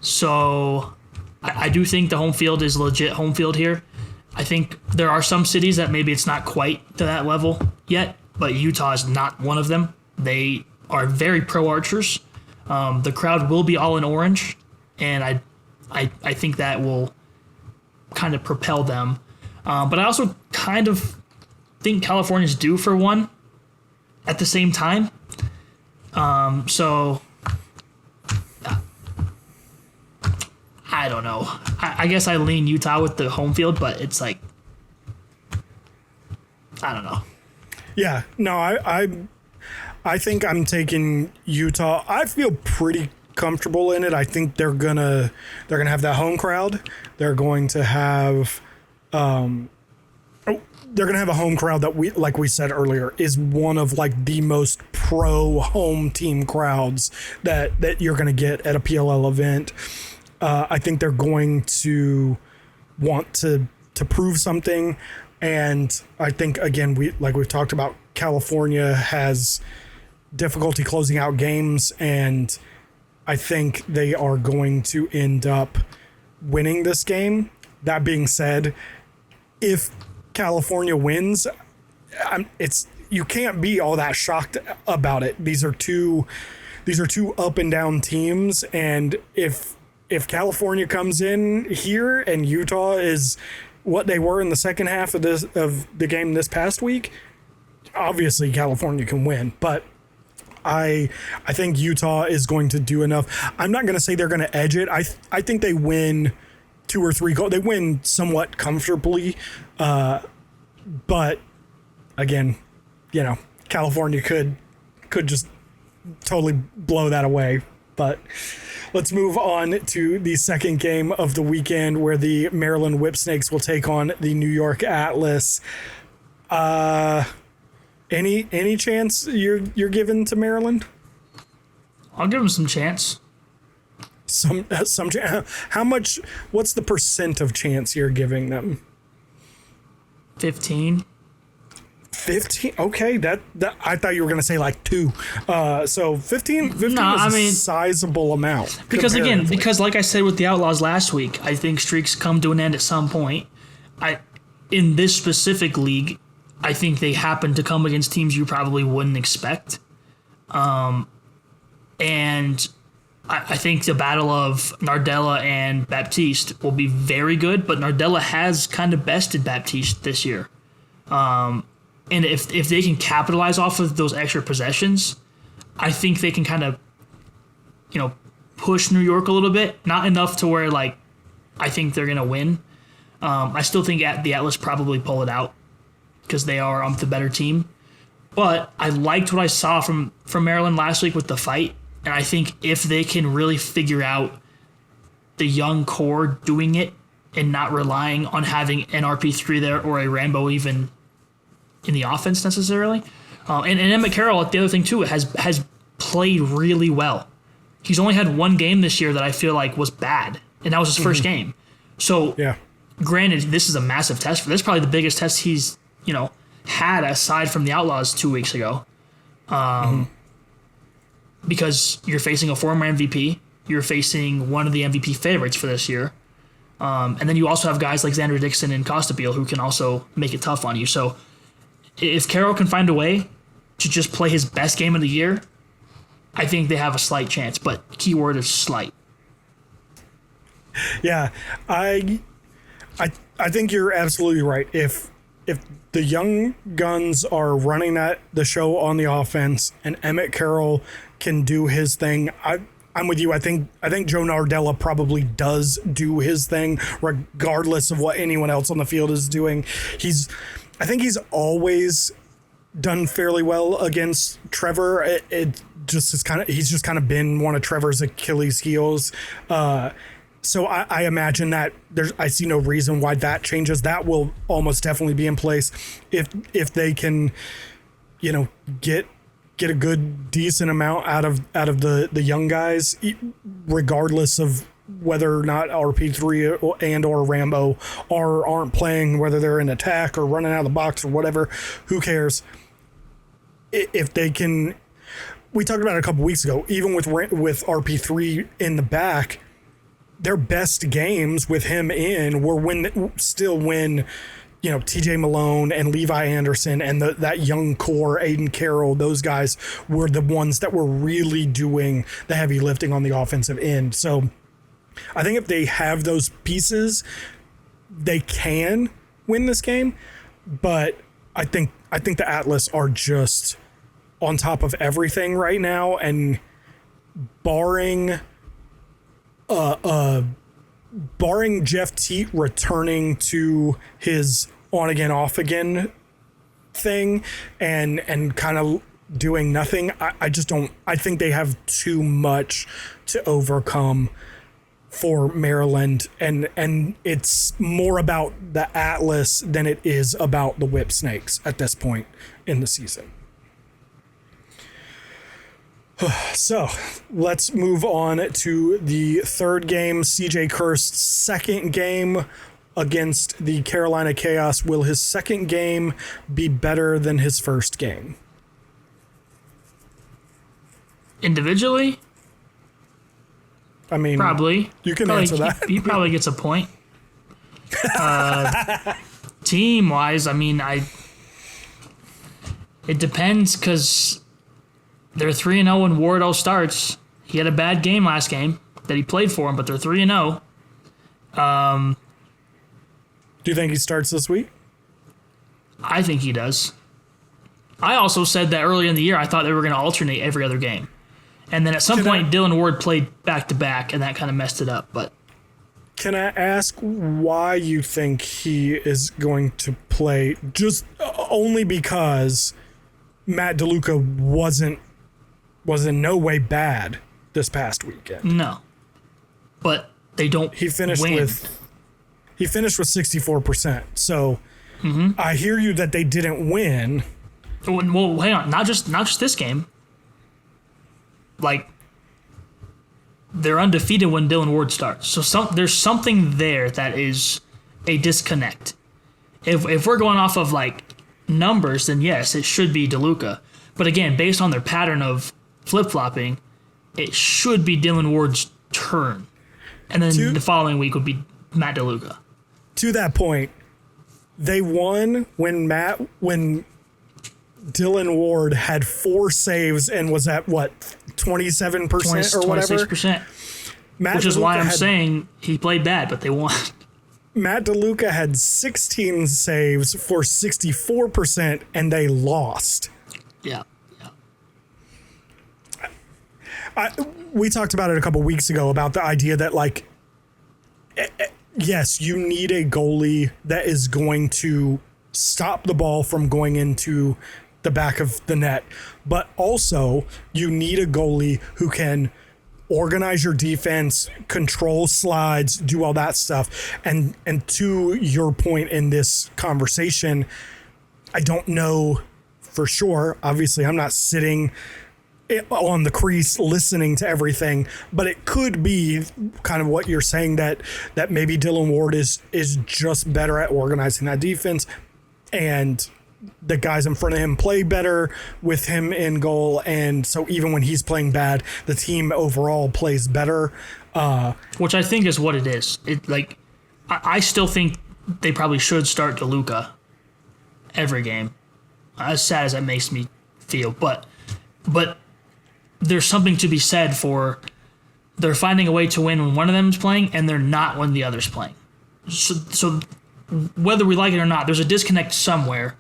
So I do think the home field is legit home field here. I think there are some cities that maybe it's not quite to that level yet, but Utah is not one of them. They are very pro archers. The crowd will be all in orange, and I think that will kind of propel them. But I also kind of think California's due for one at the same time. So I don't know. I guess I lean Utah with the home field, but it's like, I don't know. Yeah, no, I think I'm taking Utah. I feel pretty comfortable in it. I think they're gonna have that home crowd. They're going to have they're gonna have a home crowd that like we said earlier, is one of like the most pro home team crowds that you're gonna get at a PLL event. I think they're going to want to prove something, and I think again we've talked about, California has difficulty closing out games, and I think they are going to end up winning this game. That being said, if California wins, you can't be all that shocked about it. These are two up and down teams, and if California comes in here and Utah is what they were in the second half of the game this past week, obviously California can win. But I think Utah is going to do enough. I'm not going to say they're going to edge it. I think they win 2 or 3 goals. They win somewhat comfortably. But again, California could just totally blow that away. But let's move on to the second game of the weekend, where the Maryland Whipsnakes will take on the New York Atlas. Any chance you're giving to Maryland? I'll give them some chance. Some how much? What's the percent of chance you're giving them? 15. 15. Okay, that I thought you were going to say like 2. So 15 is a sizable amount. Because like I said with the Outlaws last week, I think streaks come to an end at some point. In this specific league, I think they happen to come against teams you probably wouldn't expect. And I think the battle of Nardella and Baptiste will be very good, but Nardella has kind of bested Baptiste this year. And if they can capitalize off of those extra possessions, I think they can kind of, push New York a little bit. Not enough to where, like, I think they're going to win. I still think the Atlas probably pull it out because they are the better team. But I liked what I saw from Maryland last week with the fight. And I think if they can really figure out the young core doing it and not relying on having an RP3 there or a Rambo even in the offense necessarily. And Emmett Carroll, the other thing too, has played really well. He's only had one game this year that I feel like was bad, and that was his first game. So, yeah. Granted, this is a massive test. This is probably the biggest test he's had aside from the Outlaws 2 weeks ago. Because you're facing a former MVP, you're facing one of the MVP favorites for this year, and then you also have guys like Xander Dixon and Costapile who can also make it tough on you. So if Carroll can find a way to just play his best game of the year, I think they have a slight chance, but keyword is slight. Yeah, I think you're absolutely right. If the young guns are running the show on the offense and Emmett Carroll can do his thing, I'm with you. I think Joe Nardella probably does do his thing regardless of what anyone else on the field is doing. I think he's always done fairly well against Trevor. It just is he's just kind of been one of Trevor's Achilles heels. So I imagine that I see no reason why that changes. That will almost definitely be in place if they can, get a good decent amount out of the young guys, regardless of whether or not RP3 and or Rambo aren't playing, whether they're in attack or running out of the box or whatever. Who cares? If they can, we talked about it a couple weeks ago. Even with RP3 in the back, their best games with him in were when TJ Malone and Levi Anderson and that young core, Aiden Carroll, those guys were the ones that were really doing the heavy lifting on the offensive end. So I think if they have those pieces, they can win this game, but I think the Atlas are just on top of everything right now, and barring Jeff Teat returning to his on again off again thing and kind of doing nothing, I think they have too much to overcome for Maryland, and it's more about the Atlas than it is about the Whip Snakes at this point in the season. So let's move on to the third game, CJ Kirst's second game against the Carolina Chaos. Will his second game be better than his first game? Individually? I mean, probably. You can answer that. He probably gets a point. Team-wise, I mean, it depends because they're 3-0 when Wardell starts. He had a bad game last game that he played for him, but they're 3-0. Do you think he starts this week? I think he does. I also said that early in the year I thought they were going to alternate every other game. And then at some point, Dylan Ward played back-to-back, and that kind of messed it up. But can I ask why you think he is going to play? Just only because Matt DeLuca was in no way bad this past weekend. No. But they don't He finished win. with 64%. So I hear you that they didn't win. Well, hang on. Not just this game. Like, they're undefeated when Dylan Ward starts. So there's something there that is a disconnect. If we're going off of, like, numbers, then yes, it should be DeLuca. But again, based on their pattern of flip-flopping, it should be Dylan Ward's turn. And then the following week would be Matt DeLuca. To that point, they won when Dylan Ward had 4 saves and was at, what, 27% or whatever? 26%. Which is why I'm saying he played bad, but they won. Matt DeLuca had 16 saves for 64%, and they lost. Yeah. We talked about it a couple weeks ago about the idea that, like, yes, you need a goalie that is going to stop the ball from going into the back of the net, but also you need a goalie who can organize your defense, control slides, do all that stuff. And to your point in this conversation, I don't know for sure. Obviously, I'm not sitting on the crease listening to everything, but it could be kind of what you're saying, that maybe Dylan Ward is just better at organizing that defense, and the guys in front of him play better with him in goal, and so even when he's playing bad, the team overall plays better. Which I think is what it is. I still think they probably should start DeLuca every game, as sad as that makes me feel. But there's something to be said for they're finding a way to win when one of them is playing, and they're not when the other's playing. So whether we like it or not, there's a disconnect somewhere.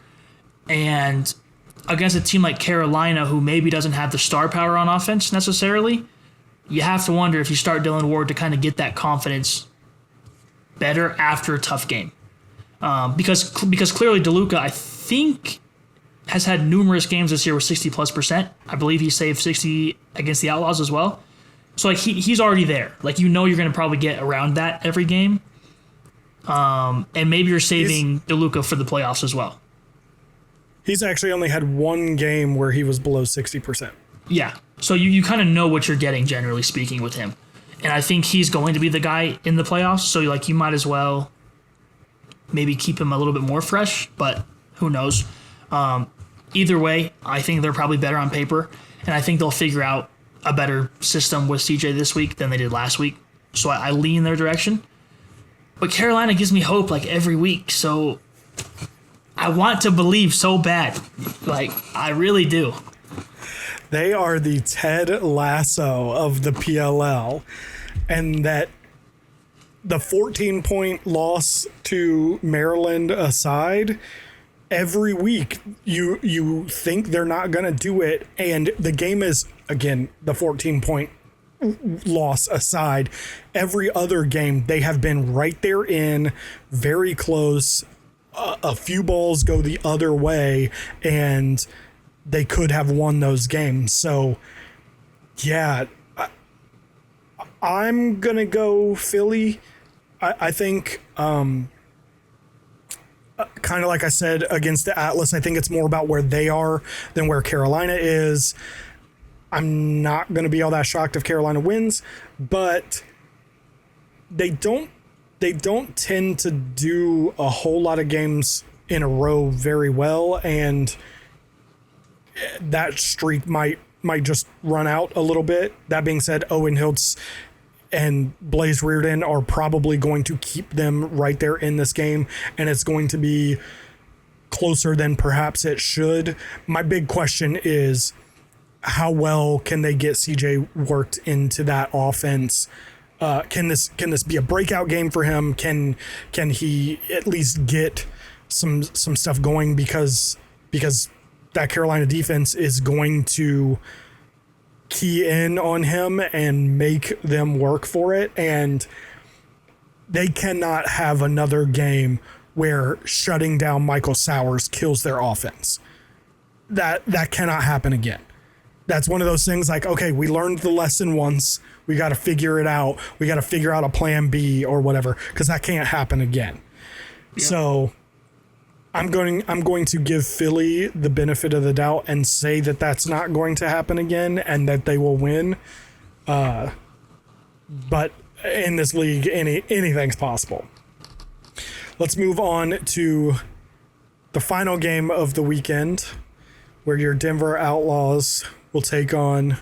And against a team like Carolina, who maybe doesn't have the star power on offense necessarily, you have to wonder if you start Dylan Ward to kind of get that confidence better after a tough game. Because clearly DeLuca, I think, has had numerous games this year with 60+%. I believe he saved 60 against the Outlaws as well. So like he's already there. Like, you know, you're going to probably get around that every game. And maybe you're saving DeLuca for the playoffs as well. He's actually only had one game where he was below 60%. Yeah. So you kind of know what you're getting, generally speaking, with him. And I think he's going to be the guy in the playoffs. So like you might as well maybe keep him a little bit more fresh, but who knows? Either way, I think they're probably better on paper, and I think they'll figure out a better system with CJ this week than they did last week. So I lean their direction. But Carolina gives me hope like every week, so I want to believe so bad. Like, I really do. They are the Ted Lasso of the PLL, and that the 14-point loss to Maryland aside, every week you think they're not going to do it, and the game is, again, the 14-point loss aside, every other game they have been right there in, very close. A few balls go the other way, and they could have won those games. So, yeah, I'm going to go Philly. I think, kind of like I said, against the Atlas, I think it's more about where they are than where Carolina is. I'm not going to be all that shocked if Carolina wins, but they don't tend to do a whole lot of games in a row very well, and that streak might just run out a little bit. That being said, Owen Hiltz and Blaze Reardon are probably going to keep them right there in this game, and it's going to be closer than perhaps it should. My big question is, how well can they get CJ worked into that offense? Can this be a breakout game for him? Can he at least get some stuff going, because that Carolina defense is going to key in on him and make them work for it, and they cannot have another game where shutting down Michael Sowers kills their offense. That cannot happen again. That's one of those things like, okay, we learned the lesson once. We got to figure it out. We got to figure out a plan B or whatever, because that can't happen again. Yeah. So I'm going to give Philly the benefit of the doubt and say that that's not going to happen again and that they will win. But in this league, anything's possible. Let's move on to the final game of the weekend, where your Denver Outlaws will take on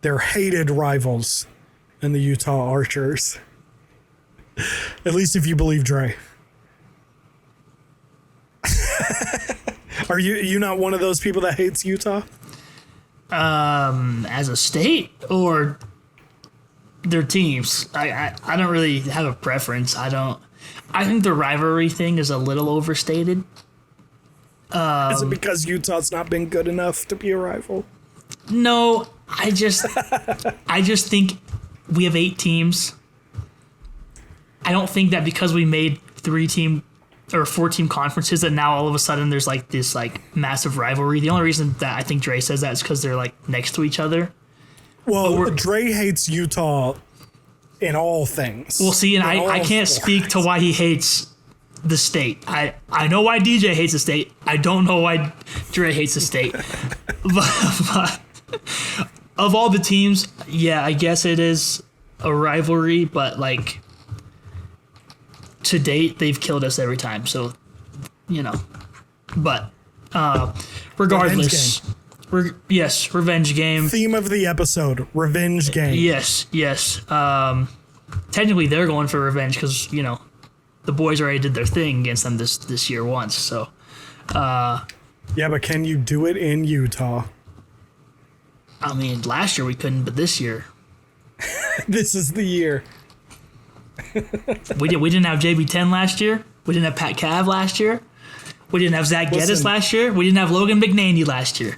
their hated rivals and the Utah Archers. At least if you believe Dre. Are you not one of those people that hates Utah? As a state or their teams? I don't really have a preference. I think the rivalry thing is a little overstated. Is it because Utah's not been good enough to be a rival? No, I just think we have 8 teams. I don't think that because we made 3-team or 4-team conferences that now all of a sudden there's like this like massive rivalry. The only reason that I think Dre says that is because they're like next to each other. Well, Dre hates Utah in all things. Well, see, and I can't speak to why he hates the state. I know why DJ hates the state. I don't know why Dre hates the state. but of all the teams, yeah, I guess it is a rivalry, but like to date, they've killed us every time. So, but regardless, revenge game. Theme of the episode: revenge game. Yes. Technically, they're going for revenge because the boys already did their thing against them this year once. So, yeah, but can you do it in Utah? I mean, last year we couldn't, but this year, this is the year. We didn't have JB10 last year. We didn't have Pat Cav last year. We didn't have Zach Geddes last year. We didn't have Logan McNaney last year.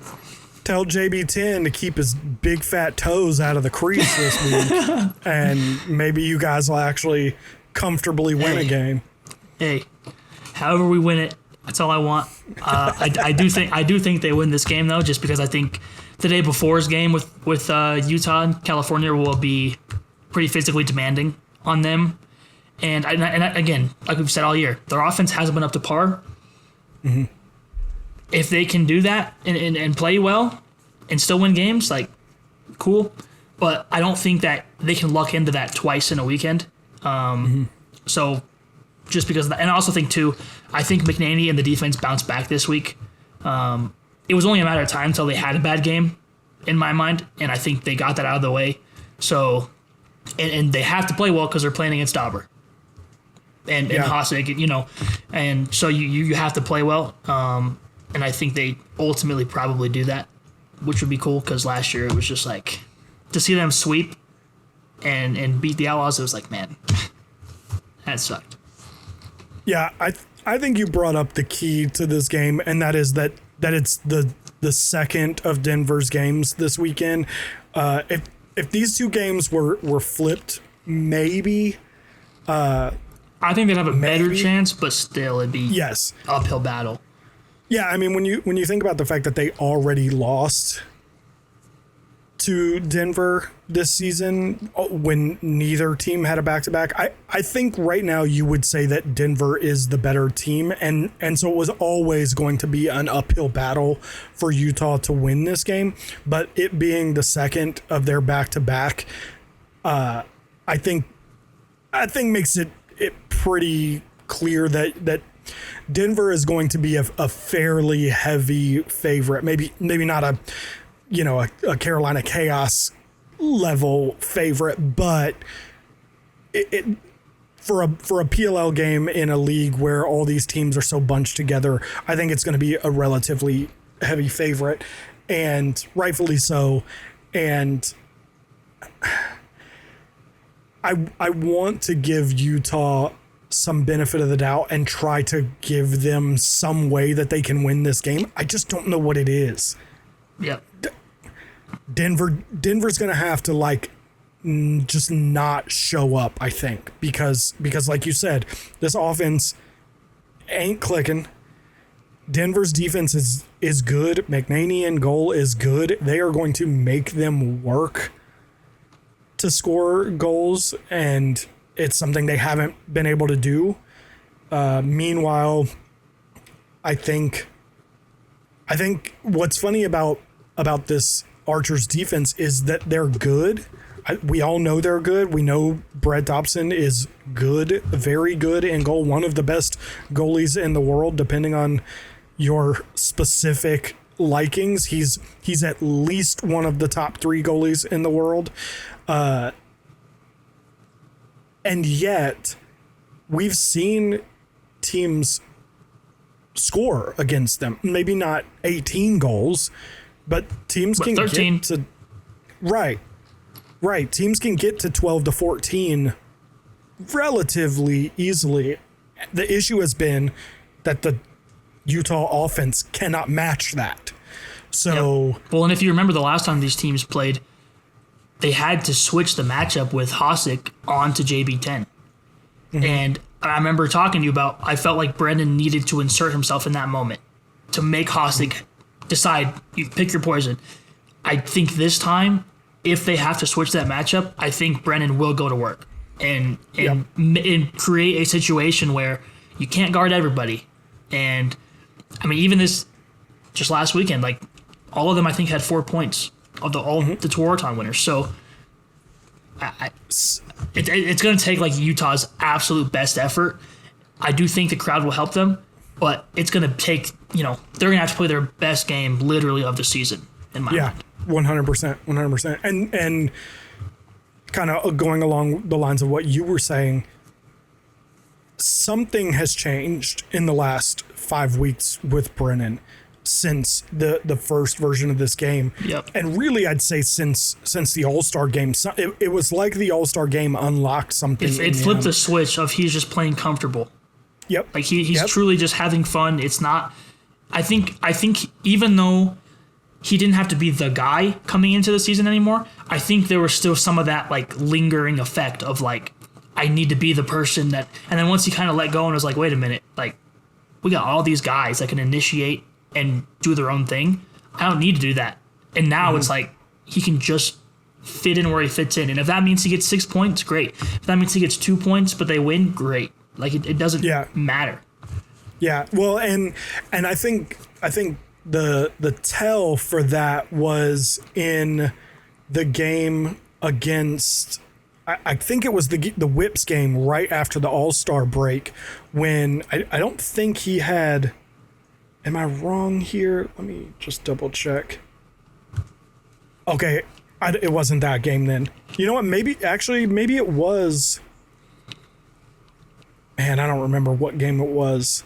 Tell JB10 to keep his big fat toes out of the crease this week, and maybe you guys will actually comfortably win a game. Hey, however we win it, that's all I want. I do think they win this game though, just because I think the day before's game with Utah and California will be pretty physically demanding on them. And again, like we've said all year, their offense hasn't been up to par. Mm-hmm. If they can do that and play well and still win games, like, cool. But I don't think that they can luck into that twice in a weekend. So just because of that. And I also think, too, I think McNaney and the defense bounced back this week. It was only a matter of time until they had a bad game, in my mind, and I think they got that out of the way. So, and they have to play well because they're playing against Dauber and Hasek, and so you have to play well. And I think they ultimately probably do that, which would be cool because last year it was just like to see them sweep and beat the Outlaws. It was like, man, That sucked. Yeah, I think you brought up the key to this game, and that is that it's the second of Denver's games this weekend. If these two games were flipped, maybe. I think they'd have a better chance, but still, it'd be uphill battle. Yeah, I mean, when you think about the fact that they already lost to Denver this season when neither team had a back-to-back, I think right now you would say that Denver is the better team, and so it was always going to be an uphill battle for Utah to win this game. But it being the second of their back-to-back, I think makes it pretty clear that Denver is going to be a fairly heavy favorite. Maybe not a Carolina Chaos level favorite, but it for a PLL game in a league where all these teams are so bunched together, I think it's going to be a relatively heavy favorite, and rightfully so. And I want to give Utah some benefit of the doubt and try to give them some way that they can win this game. I just don't know what it is. Yep. Denver's going to have to just not show up, I think, because like you said, this offense ain't clicking. Denver's defense is good. McNaney in goal is good. They are going to make them work to score goals, and it's something they haven't been able to do. Meanwhile, I think what's funny about this Archers defense is that they're good. We all know they're good. We know Brett Dobson is good, very good in goal, one of the best goalies in the world, depending on your specific likings. He's at least one of the top 3 goalies in the world. And yet, we've seen teams score against them. Maybe not 18 goals, but teams can 13. get to... Right. Teams can get to 12 to 14 relatively easily. The issue has been that the Utah offense cannot match that. So... Yep. Well, and if you remember the last time these teams played, they had to switch the matchup with Hasek onto JB10. Mm-hmm. And I remember talking to you about, I felt like Brendan needed to insert himself in that moment to make Hasek decide, you pick your poison. I think this time, if they have to switch that matchup, I think Brendan will go to work and create a situation where you can't guard everybody. And I mean, even just last weekend, all of them I think had 4 points of the Tewaaraton winners. So it's going to take Utah's absolute best effort. I do think the crowd will help them, but it's going to take, they're going to have to play their best game literally of the season in my mind. 100%. And kind of going along the lines of what you were saying, something has changed in the last 5 weeks with Brennan since the first version of this game. Yep. And really, I'd say since the All-Star game, it was like the All-Star game unlocked something. It flipped the switch of he's just playing comfortable. Yep. He's truly just having fun. It's not. I think even though he didn't have to be the guy coming into the season anymore, I think there was still some of that lingering effect of I need to be the person that. And then once he kind of let go and was like, wait a minute, we got all these guys that can initiate and do their own thing. I don't need to do that. And now it's he can just fit in where he fits in. And if that means he gets 6 points, great. If that means he gets 2 points, but they win, great. It doesn't matter. Yeah. Well, and I think the tell for that was in the game against, I think it was the Whips game right after the All-Star break, when I don't think he had. Am I wrong here? Let me just double check. Okay, it wasn't that game then. You know what? Maybe it was. Man, I don't remember what game it was.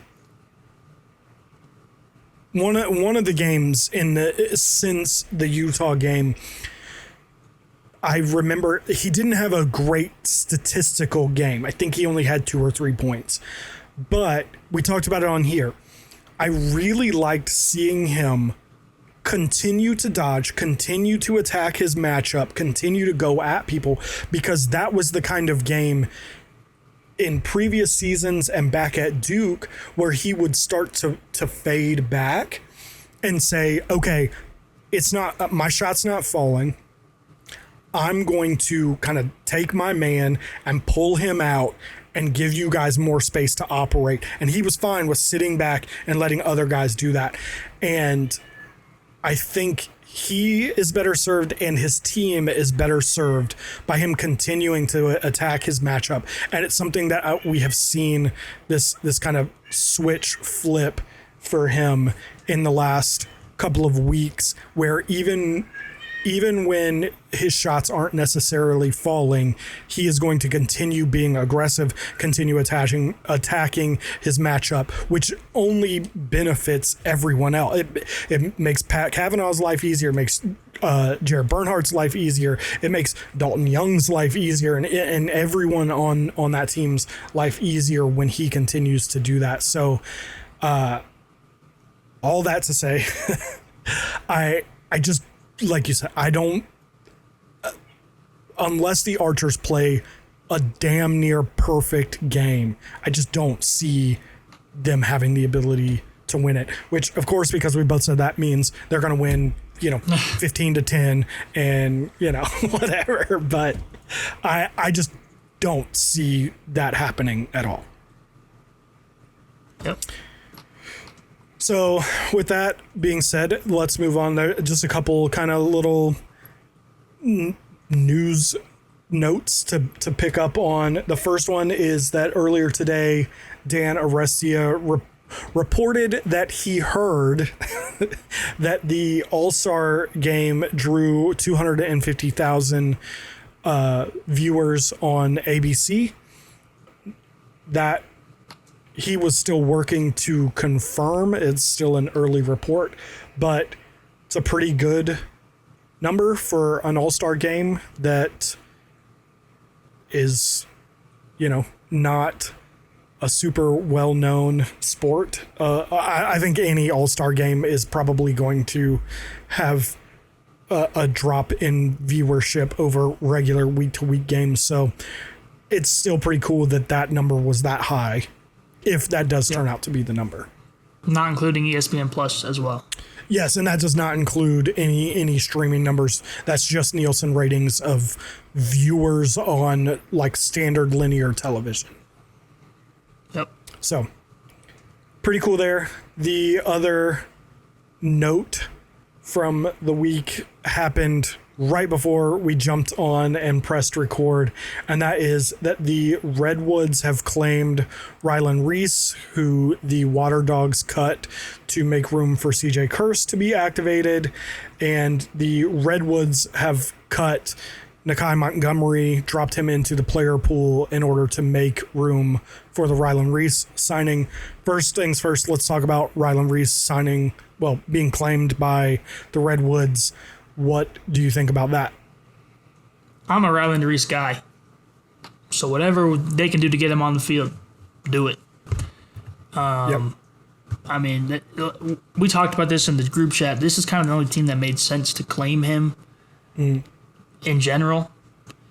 One of the games since the Utah game. I remember he didn't have a great statistical game. I think he only had 2 or 3 points. But we talked about it on here. I really liked seeing him continue to dodge, continue to attack his matchup, continue to go at people, because that was the kind of game in previous seasons and back at Duke where he would start to fade back and say, okay, it's not, my shot's not falling. I'm going to kind of take my man and pull him out and give you guys more space to operate. And he was fine with sitting back and letting other guys do that. And I think he is better served and his team is better served by him continuing to attack his matchup. And it's something that we have seen this kind of switch flip for him in the last couple of weeks, where even when his shots aren't necessarily falling, he is going to continue being aggressive, continue attacking his matchup, which only benefits everyone else. It makes Pat Cavanaugh's life easier, it makes Jared Bernhardt's life easier, it makes Dalton Young's life easier, and everyone on that team's life easier when he continues to do that. So all that to say, I just, like you said, I don't, unless the Archers play a damn near perfect game, I just don't see them having the ability to win it, which of course, because we both said that means they're going to win, 15-10 and, whatever. But I just don't see that happening at all. Yep. So with that being said, let's move on. There just a couple kind of little news notes to pick up on. The first one is that earlier today, Dan Arestia reported that he heard that the All-Star game drew 250,000 viewers on ABC. That he was still working to confirm. It's still an early report, but it's a pretty good number for an all-star game that is, not a super well-known sport. I think any all-star game is probably going to have a drop in viewership over regular week-to-week games. So it's still pretty cool that number was that high, if that does turn out to be the number. Not including ESPN Plus as well. Yes, and that does not include any streaming numbers. That's just Nielsen ratings of viewers on like standard linear television. Yep. So, pretty cool there. The other note from the week happened right before we jumped on and pressed record, and that is that the Redwoods have claimed Rylan Reese, who the Water Dogs cut to make room for CJ Kurse to be activated, and the Redwoods have cut Nakai Montgomery, dropped him into the player pool in order to make room for the Rylan Reese signing. First things first, let's talk about Rylan Reese being claimed by the Redwoods. What do you think about that? I'm a Rylan Reese guy. So whatever they can do to get him on the field, do it. Yep. I mean, we talked about this in the group chat. This is kind of the only team that made sense to claim him in general.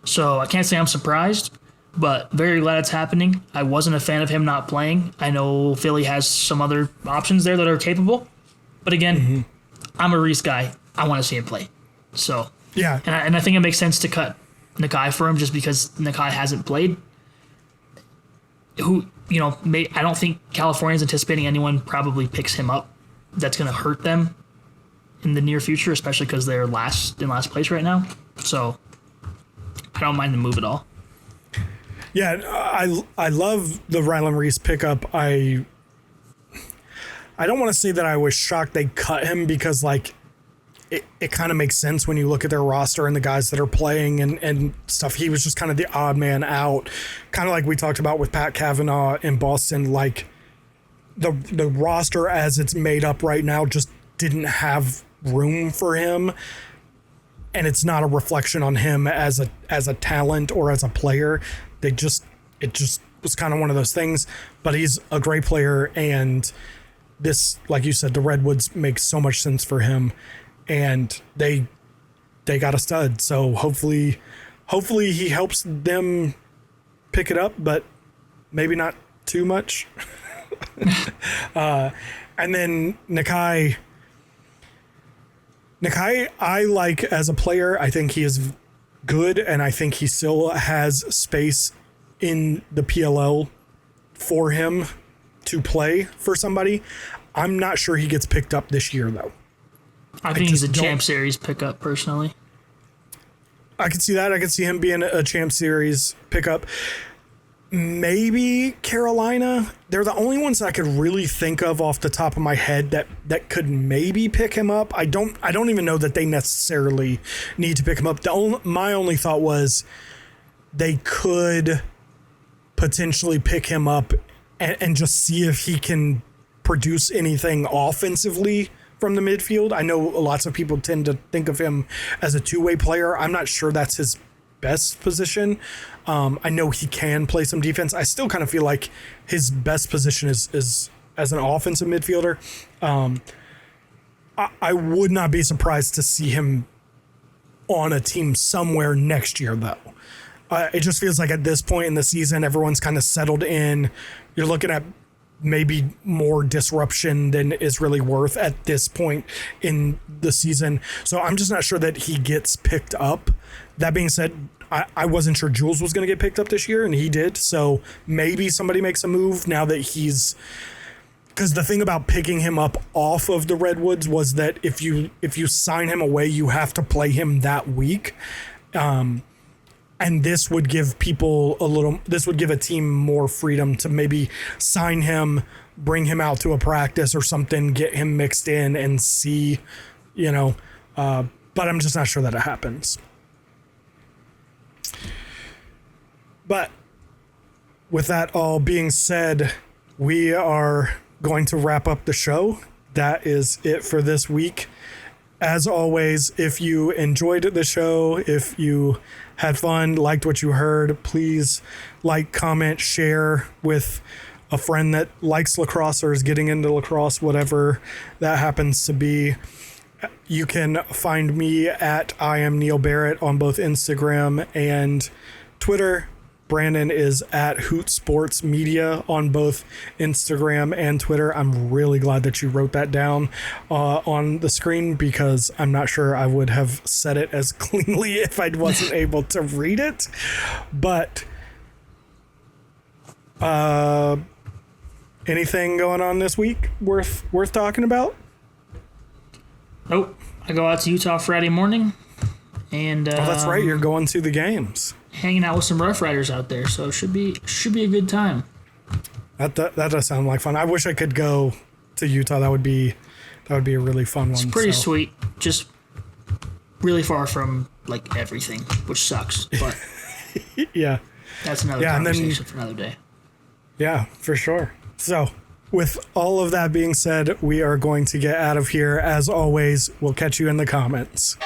So I can't say I'm surprised, but very glad it's happening. I wasn't a fan of him not playing. I know Philly has some other options there that are capable. But again, I'm a Reese guy. I want to see him play. So, yeah. And I think it makes sense to cut Nakai for him just because Nakai hasn't played. I don't think California's anticipating anyone probably picks him up. That's going to hurt them in the near future, especially because they're in last place right now. So, I don't mind the move at all. Yeah, I love the Rylan Reese pickup. I don't want to say that I was shocked they cut him because, it kind of makes sense when you look at their roster and the guys that are playing and stuff. He was just kind of the odd man out, kind of like we talked about with Pat Cavanaugh in Boston. Like the roster as it's made up right now just didn't have room for him. and it's not a reflection on him as a talent or as a player. It just was kind of one of those things. But he's a great player, and this, like you said, the Redwoods make so much sense for him, and they got a stud. So hopefully he helps them pick it up, but maybe not too much. And then Nakai, I like as a player. I think he is good, and I think he still has space in the PLL for him to play for somebody. I'm not sure he gets picked up this year, though. I think he's a Champ Series pickup, personally. I could see that. I could see him being a Champ Series pickup. Maybe Carolina. They're the only ones that I could really think of off the top of my head that could maybe pick him up. I don't even know that they necessarily need to pick him up. My only thought was they could potentially pick him up and just see if he can produce anything offensively from the midfield. I know lots of people tend to think of him as a two-way player. I'm not sure that's his best position. I know he can play some defense. I still kind of feel like his best position is as an offensive midfielder. I would not be surprised to see him on a team somewhere next year, though. It just feels like at this point in the season, everyone's kind of settled in. You're looking at maybe more disruption than is really worth at this point in the season. So I'm just not sure that he gets picked up. That being said, I wasn't sure Jules was going to get picked up this year, and he did. So maybe somebody makes a move now that he's... Because the thing about picking him up off of the Redwoods was that if you sign him away, you have to play him that week. And this would give a team more freedom to maybe sign him, bring him out to a practice or something, get him mixed in and see, but I'm just not sure that it happens. But with that all being said, we are going to wrap up the show. That is it for this week. As always, if you enjoyed the show, if you had fun, liked what you heard, please like, comment, share with a friend that likes lacrosse or is getting into lacrosse, whatever that happens to be. You can find me at I am Neil Barrett on both Instagram and Twitter. Brandon is at Hoot Sports Media on both Instagram and Twitter. I'm really glad that you wrote that down on the screen, because I'm not sure I would have said it as cleanly if I wasn't able to read it. But anything going on this week worth talking about? Nope. I go out to Utah Friday morning, and oh, that's right. You're going to the games. Hanging out with some Rough Riders out there, so it should be a good time. That does sound like fun. I wish I could go to Utah. That would be a really fun one. It's pretty sweet. Just really far from like everything, which sucks. But yeah, that's another conversation for another day. Yeah, for sure. So, with all of that being said, we are going to get out of here. As always, we'll catch you in the comments.